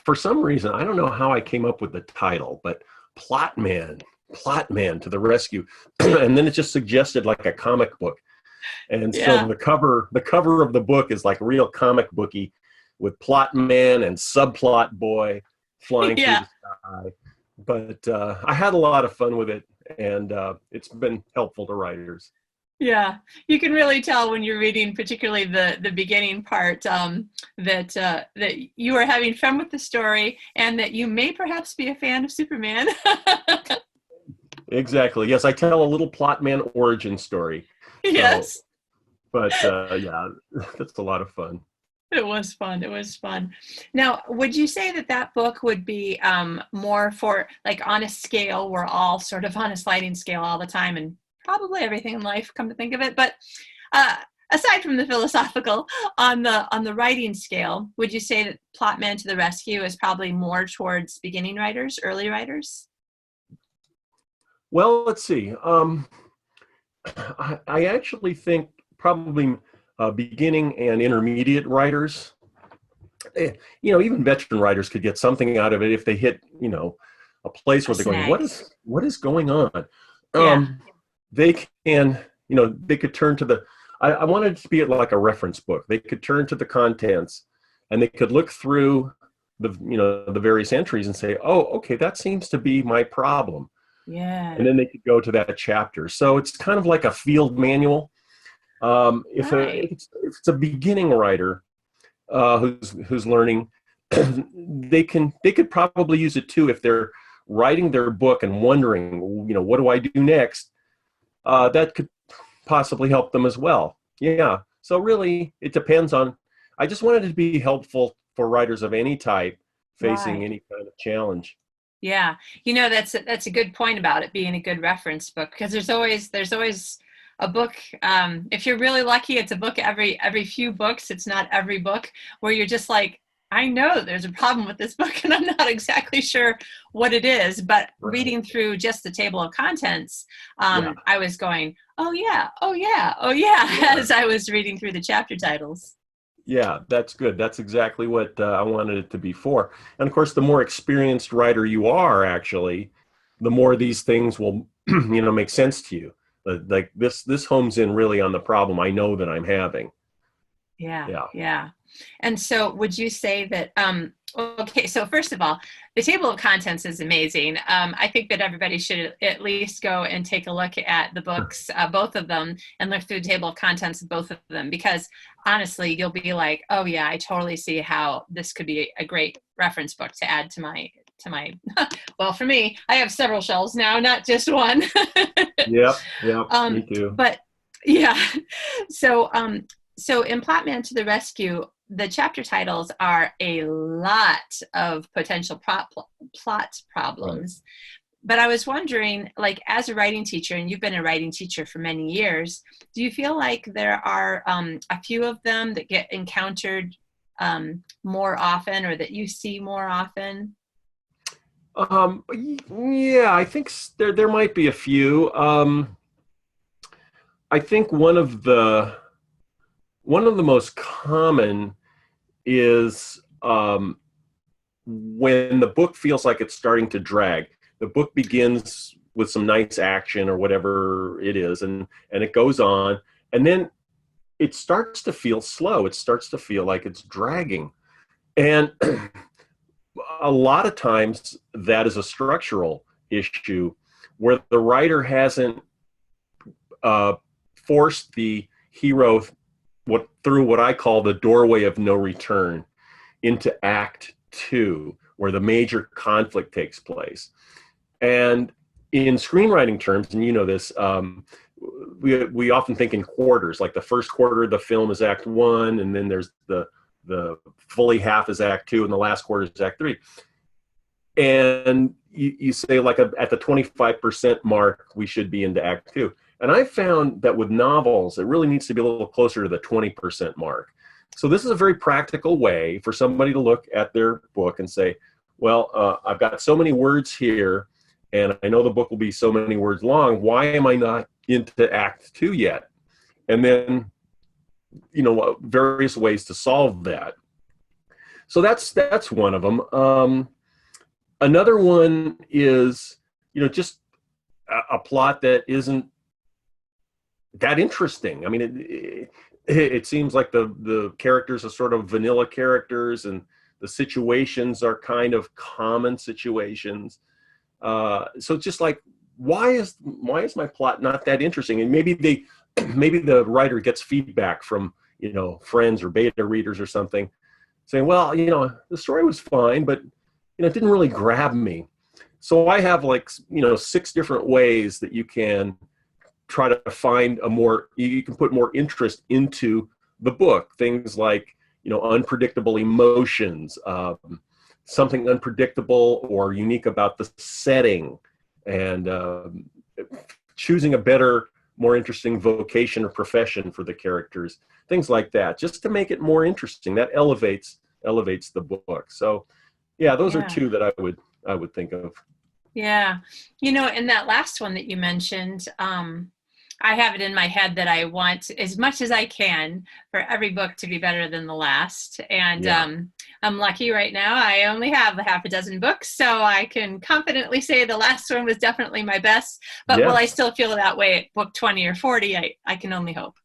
for some reason, I don't know how I came up with the title, but Plotman to the Rescue. And then it just suggested like a comic book. And so the cover of the book is like real comic booky, with Plotman and Subplot Boy flying through the sky. But I had a lot of fun with it, and it's been helpful to writers. Yeah, you can really tell when you're reading, particularly the beginning part, that you are having fun with the story, and that you may perhaps be a fan of Superman. Exactly. Yes, I tell a little Plotman origin story. Yes. So, but that's a lot of fun. It was fun. Now, would you say that book would be more for, like, on a scale, we're all sort of on a sliding scale all the time, and probably everything in life, come to think of it, but aside from the philosophical, on the writing scale, would you say that Plotman to the Rescue is probably more towards beginning writers, early writers? Well, let's see. I actually think probably beginning and intermediate writers, even veteran writers could get something out of it if they hit, a place A where they're going, snag. what is going on? Yeah. They can, they could turn to I wanted it to be like a reference book. They could turn to the contents and they could look through the various entries and say, oh, okay, that seems to be my problem. Yeah. And then they could go to that chapter. So it's kind of like a field manual. If Right. it's a beginning writer who's learning, they could probably use it too if they're writing their book and wondering, what do I do next? That could possibly help them as well. Yeah. So really, it depends on. I just wanted it to be helpful for writers of any type facing Right. any kind of challenge. Yeah. That's a good point about it being a good reference book, because there's always a book. If you're really lucky, it's a book every few books. It's not every book where you're just like, I know there's a problem with this book and I'm not exactly sure what it is, but Right. reading through just the table of contents, Yeah. I was going, oh yeah, oh yeah, oh yeah, as I was reading through the chapter titles. Yeah, that's good. That's exactly what I wanted it to be for. And of course, the more experienced writer you are, actually, the more these things will, make sense to you. Like this homes in really on the problem I know that I'm having. Yeah, Yeah. yeah. And so would you say that, okay, so first of all, the table of contents is amazing. I think that everybody should at least go and take a look at the books, both of them, and look through the table of contents of both of them, because honestly, you'll be like, oh yeah, I totally see how this could be a great reference book to add to my, well, for me, I have several shelves now, not just one. Yep. Yep. Me too. But yeah, so so in Plotman to the Rescue, the chapter titles are a lot of potential plot problems. But I was wondering, like, as a writing teacher, and you've been a writing teacher for many years, do you feel like there are a few of them that get encountered more often, or that you see more often? Yeah, I think there might be a few. I think one of the most common is when the book feels like it's starting to drag. The book begins with some nice action or whatever it is, and it goes on, and then it starts to feel slow. It starts to feel like it's dragging. And a lot of times that is a structural issue where the writer hasn't forced the hero through what I call the doorway of no return into Act 2, where the major conflict takes place. And in screenwriting terms, and you know this, we often think in quarters, like the first quarter of the film is Act 1, and then there's the fully half is Act 2, and the last quarter is Act 3. And you say, like, at the 25% mark, we should be into Act 2. And I found that with novels, it really needs to be a little closer to the 20% mark. So this is a very practical way for somebody to look at their book and say, well, I've got so many words here, and I know the book will be so many words long. Why am I not into Act 2 yet? And then, various ways to solve that. So that's one of them. Another one is, just a plot that isn't that interesting. I mean, it seems like the characters are sort of vanilla characters, and the situations are kind of common situations. So just like, why is my plot not that interesting? And maybe the writer gets feedback from friends or beta readers or something, saying, well, the story was fine, but it didn't really grab me. So I have 6 different ways that you can try to find you can put more interest into the book. Things like, unpredictable emotions, something unpredictable or unique about the setting, and choosing a better, more interesting vocation or profession for the characters, things like that, just to make it more interesting. That elevates the book. So yeah, those are Yeah. two that I would think of. Yeah. In that last one that you mentioned, I have it in my head that I want as much as I can for every book to be better than the last. And Yeah. I'm lucky right now. I only have a half a dozen books, so I can confidently say the last one was definitely my best. But will I Yes. still feel that way at book 20 or 40? I can only hope.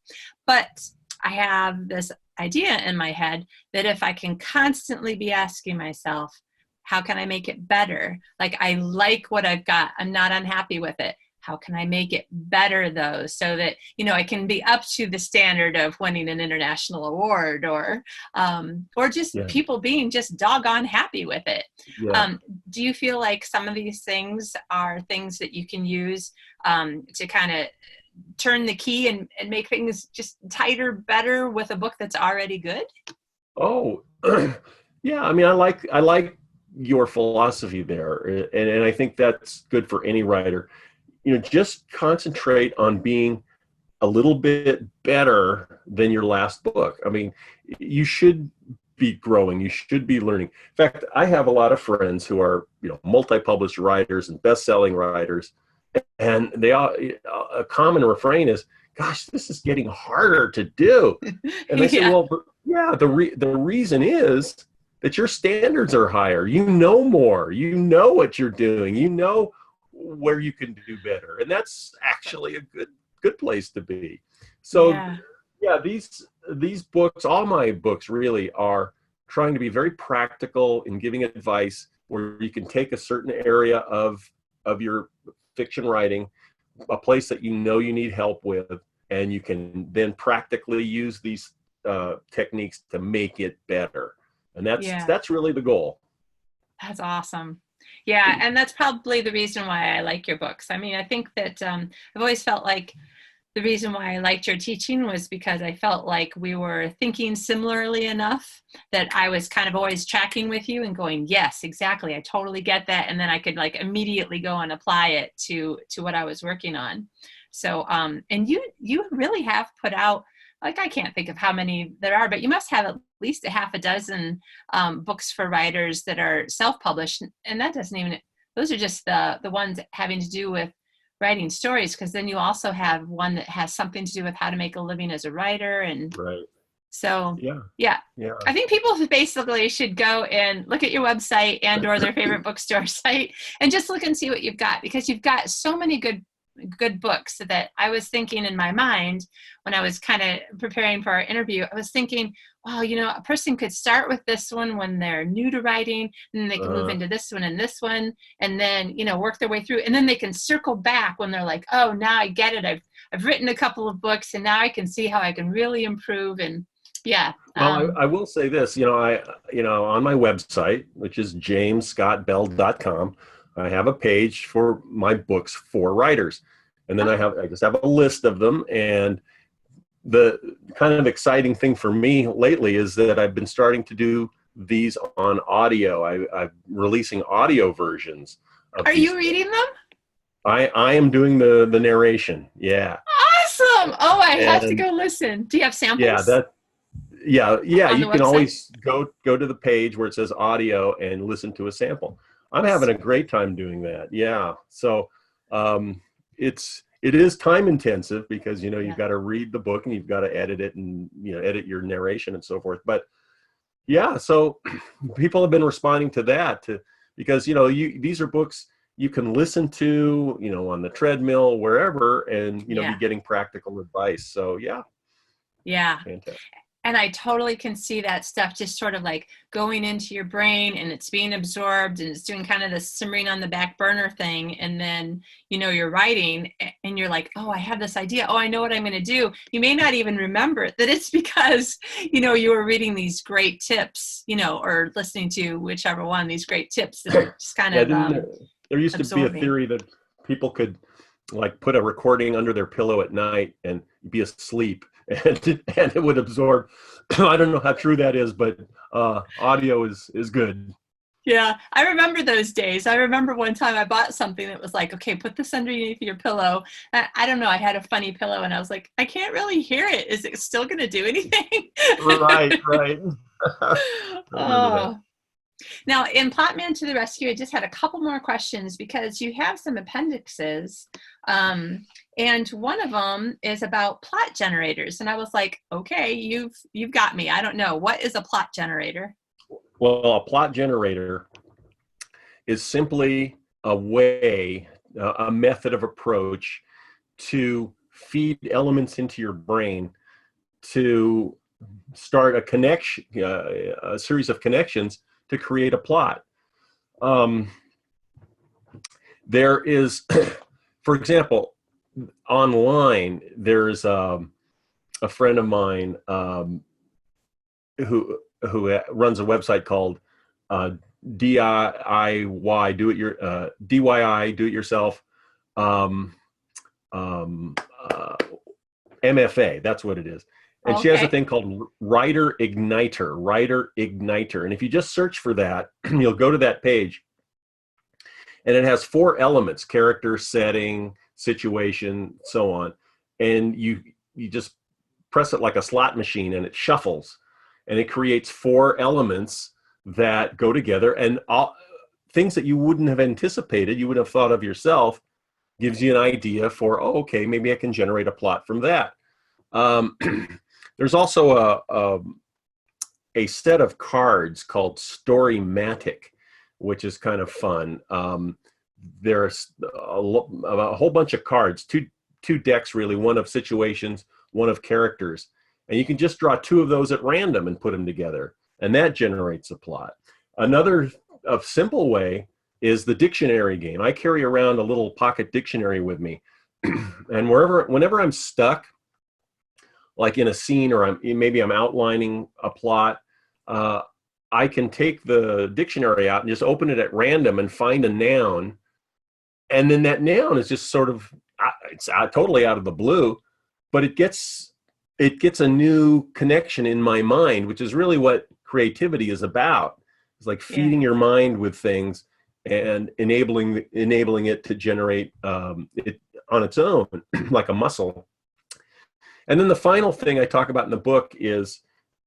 But I have this idea in my head that if I can constantly be asking myself, how can I make it better? Like, I like what I've got. I'm not unhappy with it. How can I make it better, though, so that, I can be up to the standard of winning an international award, or just Yeah. people being just doggone happy with it. Yeah. Do you feel like some of these things are things that you can use to kind of turn the key and make things just tighter, better with a book that's already good? Oh, yeah. I mean, I like your philosophy there, and I think that's good for any writer. Just concentrate on being a little bit better than your last book. I mean, you should be growing. You should be learning. In fact, I have a lot of friends who are, multi-published writers and best-selling writers, and they all, a common refrain is, "Gosh, this is getting harder to do." And I say, Yeah. "Well, yeah, the reason is that your standards are higher. You know more. You know what you're doing. You know where you can do better, and that's actually a good place to be." So yeah, these books, all my books really are trying to be very practical in giving advice where you can take a certain area of your fiction writing, a place that you need help with, and you can then practically use these techniques to make it better. And that's really the goal. That's awesome. Yeah, and that's probably the reason why I like your books. I mean, I think that I've always felt like the reason why I liked your teaching was because I felt like we were thinking similarly enough that I was kind of always tracking with you and going, yes, exactly, I totally get that. And then I could like immediately go and apply it to what I was working on. So, and you really have put out, like, I can't think of how many there are, but you must have at least a half a dozen books for writers that are self-published. And that doesn't even, those are just the ones having to do with writing stories, because then you also have one that has something to do with how to make a living as a writer. And Right. so, Yeah. I think people basically should go and look at your website and or their favorite bookstore site and just look and see what you've got, because you've got so many good books that I was thinking in my mind when I was kind of preparing for our interview. I was thinking, wow, a person could start with this one when they're new to writing, and then they can move into this one, and then, work their way through. And then they can circle back when they're like, oh, now I get it. I've written a couple of books, and now I can see how I can really improve. And yeah. Well, I will say this, on my website, which is jamesscottbell.com, I have a page for my books for writers. And then I just have a list of them. And the kind of exciting thing for me lately is that I've been starting to do these on audio. I'm releasing audio versions of Are these you reading them? I am doing the narration. Yeah. Awesome. Oh, I have to And go listen. Do you have samples? Yeah, On you the can website? always go to the page where it says audio and listen to a sample. I'm having a great time doing that. Yeah. So it is time intensive because you've got to read the book and you've got to edit it and edit your narration and so forth. But yeah, so people have been responding to that because these are books you can listen to on the treadmill, wherever, and be getting practical advice. So yeah. Fantastic. And I totally can see that stuff just sort of like going into your brain, and it's being absorbed, and it's doing kind of the simmering on the back burner thing. And then, you're writing and you're like, oh, I have this idea. Oh, I know what I'm going to do. You may not even remember that it's because, you were reading these great tips, or listening to whichever one, these great tips that are just kind of there used absorbing. to be a theory that people could like put a recording under their pillow at night and be asleep. And it would absorb. I don't know how true that is, but audio is good. Yeah, I remember those days. I remember one time I bought something that was like, okay, put this underneath your pillow. I don't know. I had a funny pillow and I was like, I can't really hear it. Is it still going to do anything? Right, right. I remember that. Oh, now in Plotman to the Rescue, I just had a couple more questions because you have some appendixes. And one of them is about plot generators. And I was like, okay, you've got me. I don't know. What is a plot generator? Well, a plot generator is simply a way, a method of approach to feed elements into your brain to start a connection, a series of connections to create a plot. There is, for example, online, there's a friend of mine who runs a website called DIY DIY Do It Yourself MFA. That's what it is. And she has a thing called Writer Igniter. And if you just search for that, you'll go to that page. And it has 4 elements: character, setting, situation, so on. And you just press it like a slot machine and it shuffles. And it creates 4 elements that go together. And things that you wouldn't have anticipated, you would have thought of yourself, gives you an idea for, oh, okay, maybe I can generate a plot from that. There's also a set of cards called Storymatic, which is kind of fun. There's a whole bunch of cards, two decks really, one of situations, one of characters. And you can just draw 2 of those at random and put them together. And that generates a plot. Another simple way is the dictionary game. I carry around a little pocket dictionary with me. And whenever I'm stuck, like in a scene, or maybe I'm outlining a plot, I can take the dictionary out and just open it at random and find a noun. And then that noun is just sort of, it's totally out of the blue, but it gets a new connection in my mind, which is really what creativity is about. It's like feeding your mind with things and enabling it to generate it on its own, like a muscle. And then the final thing I talk about in the book is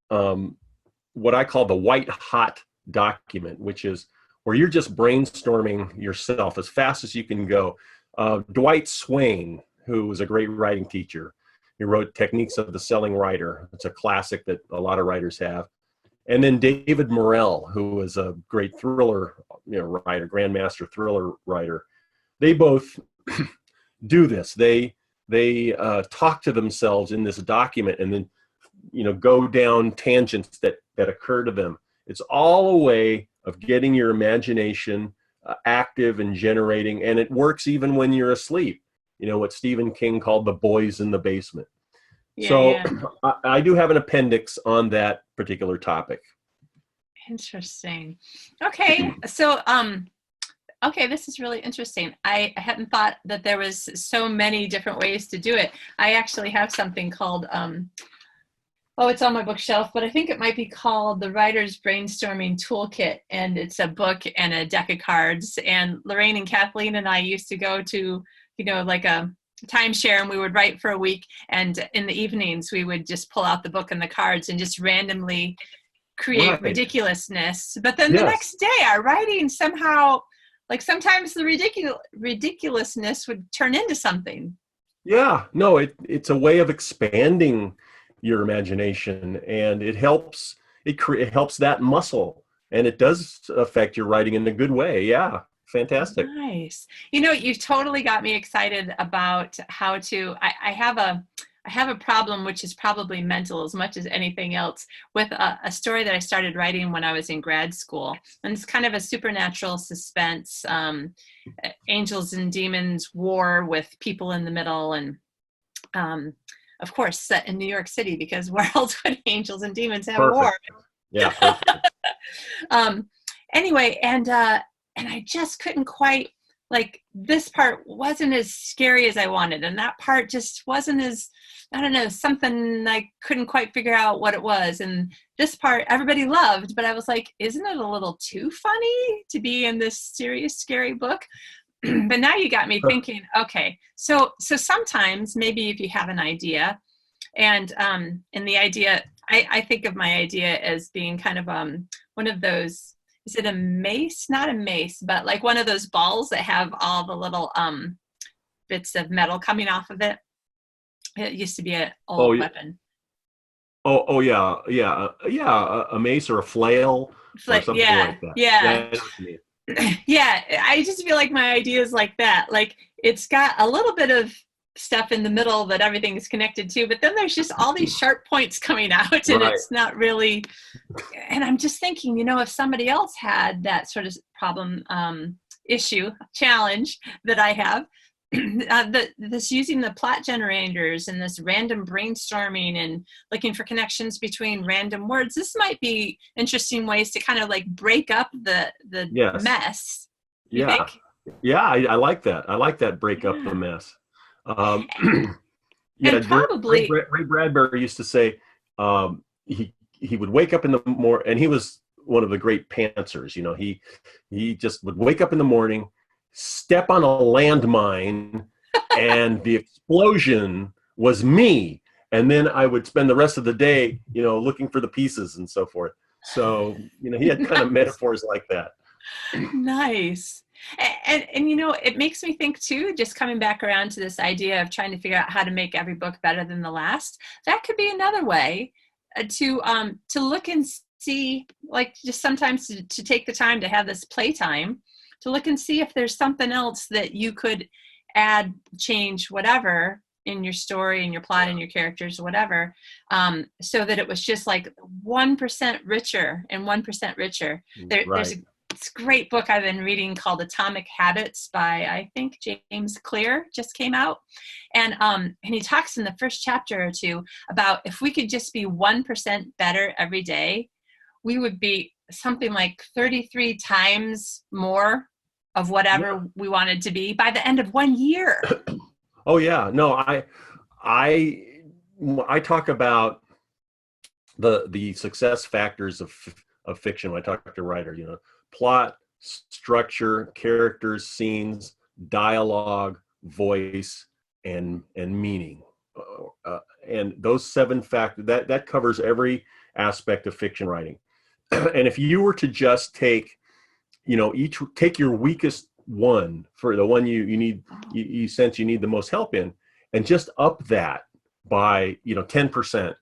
what I call the white hot document, which is where you're just brainstorming yourself as fast as you can go. Dwight Swain, who was a great writing teacher, he wrote Techniques of the Selling Writer. It's a classic that a lot of writers have. And then David Morrell, who was a great thriller writer, grandmaster thriller writer. They both do this. They talk to themselves in this document and then go down tangents that occur to them. It's all a way of getting your imagination active and generating, and it works even when you're asleep. What Stephen King called the boys in the basement. I do have an appendix on that particular topic. Interesting. Okay, so okay, this is really interesting. I hadn't thought that there was so many different ways to do it. I actually have something called it's on my bookshelf, but I think it might be called The Writer's Brainstorming Toolkit, and it's a book and a deck of cards. And Lorraine and Kathleen and I used to go to like a timeshare, and we would write for a week, and in the evenings we would just pull out the book and the cards and just randomly create ridiculousness. But then the next day our writing somehow, like sometimes the ridiculousness would turn into something. Yeah, no, it's a way of expanding your imagination, and it helps that muscle, and it does affect your writing in a good way. Yeah. Fantastic. Nice. You've totally got me excited about how to, I have a problem, which is probably mental as much as anything else, with a story that I started writing when I was in grad school. And it's kind of a supernatural suspense, angels and demons war with people in the middle. And of course, set in New York City, because where else would angels and demons have a war? Yeah. Anyway, and I just couldn't quite, like, this part wasn't as scary as I wanted. And that part just wasn't as, I don't know, something I couldn't quite figure out what it was. And this part everybody loved, but I was like, isn't it a little too funny to be in this serious, scary book? But now you got me thinking, okay, so sometimes maybe if you have an idea, and the idea, I think of my idea as being kind of one of those, is it a mace? Not a mace, but like one of those balls that have all the little bits of metal coming off of it. It used to be an old weapon. Oh yeah, a mace or a flail or something like that. Yeah. I know what you mean. Yeah, I just feel like my idea is like that. Like it's got a little bit of stuff in the middle that everything is connected to, but then there's just all these sharp points coming out, and Right. It's not really. And I'm just thinking, if somebody else had that sort of problem, issue, challenge that I have, this using the plot generators and this random brainstorming and looking for connections between random words, this might be interesting ways to kind of like break up the Yes. mess. You Yeah. think? Yeah, I like that. I like that, break up the mess. And probably Ray Bradbury used to say he would wake up in the morning, and he was one of the great pantsers. He just would wake up in the morning, step on a landmine, and the explosion was me. And then I would spend the rest of the day, looking for the pieces and so forth. So, he had kind of metaphors like that. Nice. And it makes me think too, just coming back around to this idea of trying to figure out how to make every book better than the last. That could be another way to look and see, like just sometimes to take the time to have this playtime, to look and see if there's something else that you could add, change, whatever in your story and your plot and your characters or whatever, so that it was just like 1% richer and 1% richer. There's this great book I've been reading called Atomic Habits by, I think, James Clear, just came out. And he talks in the first chapter or two about if we could just be 1% better every day, we would be something like 33 times more of whatever we wanted to be by the end of 1 year. Oh yeah. No, I talk about the success factors of fiction when I talk to a writer, plot, structure, characters, scenes, dialogue, voice, and meaning. And those 7 factors, that covers every aspect of fiction writing. And if you were to just take your weakest one, for the one you need, you sense you need the most help in, and just up that by 10%,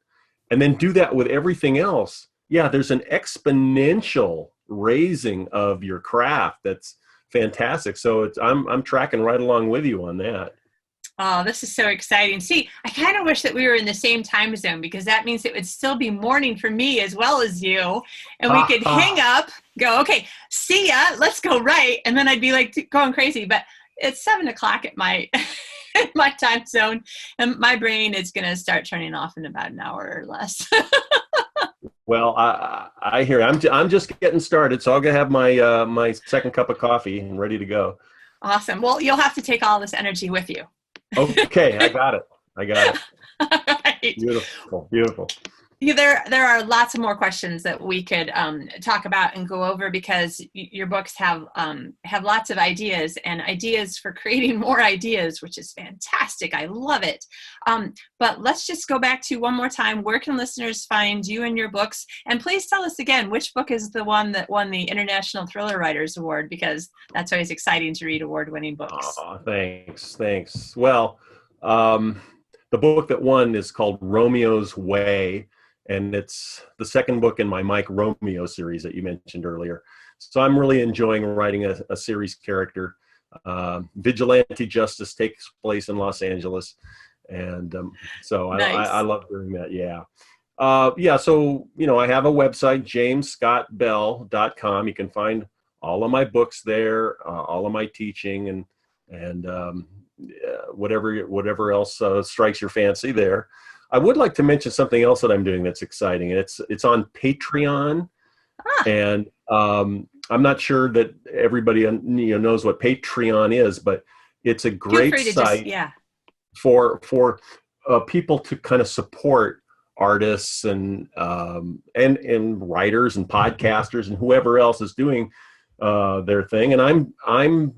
and then do that with everything else, there's an exponential raising of your craft that's fantastic. So I'm tracking right along with you on that. Oh, this is so exciting. See, I kind of wish that we were in the same time zone, because that means it would still be morning for me as well as you. And we could hang up, go, okay, see ya, let's go right. And then I'd be like going crazy. But it's 7:00 at my my time zone, and my brain is going to start turning off in about an hour or less. Well, I hear you. I'm just getting started, so I'll go have my my second cup of coffee and ready to go. Awesome. Well, you'll have to take all this energy with you. Okay, I got it. Right. Beautiful. There are lots of more questions that we could talk about and go over, because your books have lots of ideas and ideas for creating more ideas, which is fantastic. I love it. But let's just go back to one more time. Where can listeners find you and your books? And please tell us again, which book is the one that won the International Thriller Writers Award, because that's always exciting to read award-winning books. Oh, thanks. Well, the book that won is called Romeo's Way. And it's the second book in my Mike Romeo series that you mentioned earlier. So I'm really enjoying writing a series character. Vigilante justice takes place in Los Angeles. And so nice. I love doing that, yeah. So, I have a website, jamesscottbell.com. You can find all of my books there, all of my teaching, and whatever else strikes your fancy there. I would like to mention something else that I'm doing that's exciting, and it's on Patreon. And I'm not sure that everybody knows what Patreon is, but it's a great site for people to kind of support artists and writers and podcasters and whoever else is doing their thing. And I'm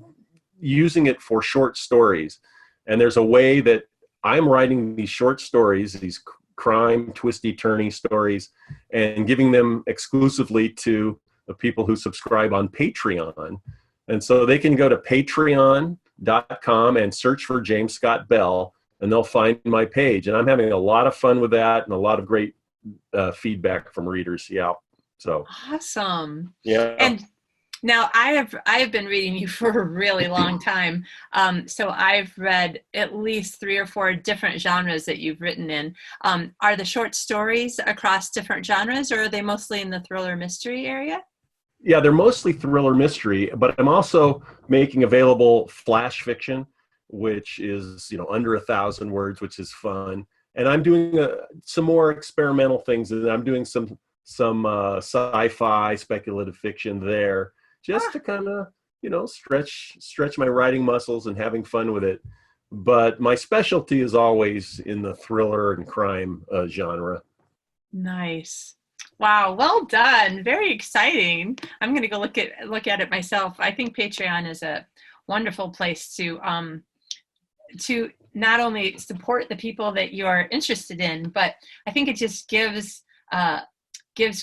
using it for short stories. And there's a way that I'm writing these short stories, these crime, twisty, turny stories, and giving them exclusively to the people who subscribe on Patreon. And so they can go to patreon.com and search for James Scott Bell, and they'll find my page. And I'm having a lot of fun with that and a lot of great feedback from readers. Yeah. So awesome. Yeah. And now I have been reading you for a really long time. So I've read at least 3 or 4 different genres that you've written in. Are the short stories across different genres, or are they mostly in the thriller mystery area? Yeah, they're mostly thriller mystery, but I'm also making available flash fiction, which is, under 1,000 words, which is fun. And I'm doing some more experimental things, and I'm doing some sci-fi speculative fiction there, just to kind of, stretch my writing muscles and having fun with it. But my specialty is always in the thriller and crime genre. Nice. Wow, well done. Very exciting. I'm going to go look at it myself. I think Patreon is a wonderful place to not only support the people that you're interested in, but I think it just gives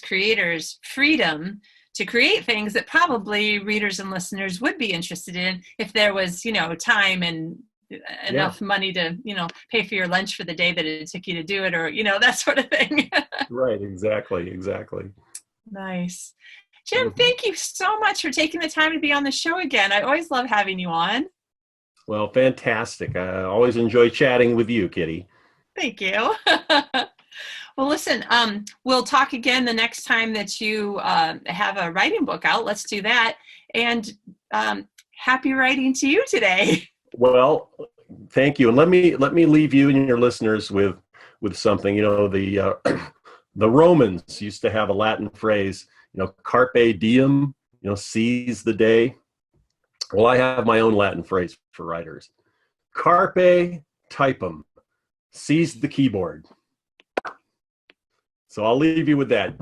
creators freedom to create things that probably readers and listeners would be interested in if there was, time and enough money to, pay for your lunch for the day that it took you to do it, or, that sort of thing. Right. Exactly. Nice. Jim, thank you so much for taking the time to be on the show again. I always love having you on. Well, fantastic. I always enjoy chatting with you, Kitty. Thank you. Well, listen, we'll talk again the next time that you have a writing book out. Let's do that. And happy writing to you today. Well, thank you. And let me leave you and your listeners with something. The Romans used to have a Latin phrase, carpe diem, seize the day. Well, I have my own Latin phrase for writers. Carpe typum, seize the keyboard. So I'll leave you with that.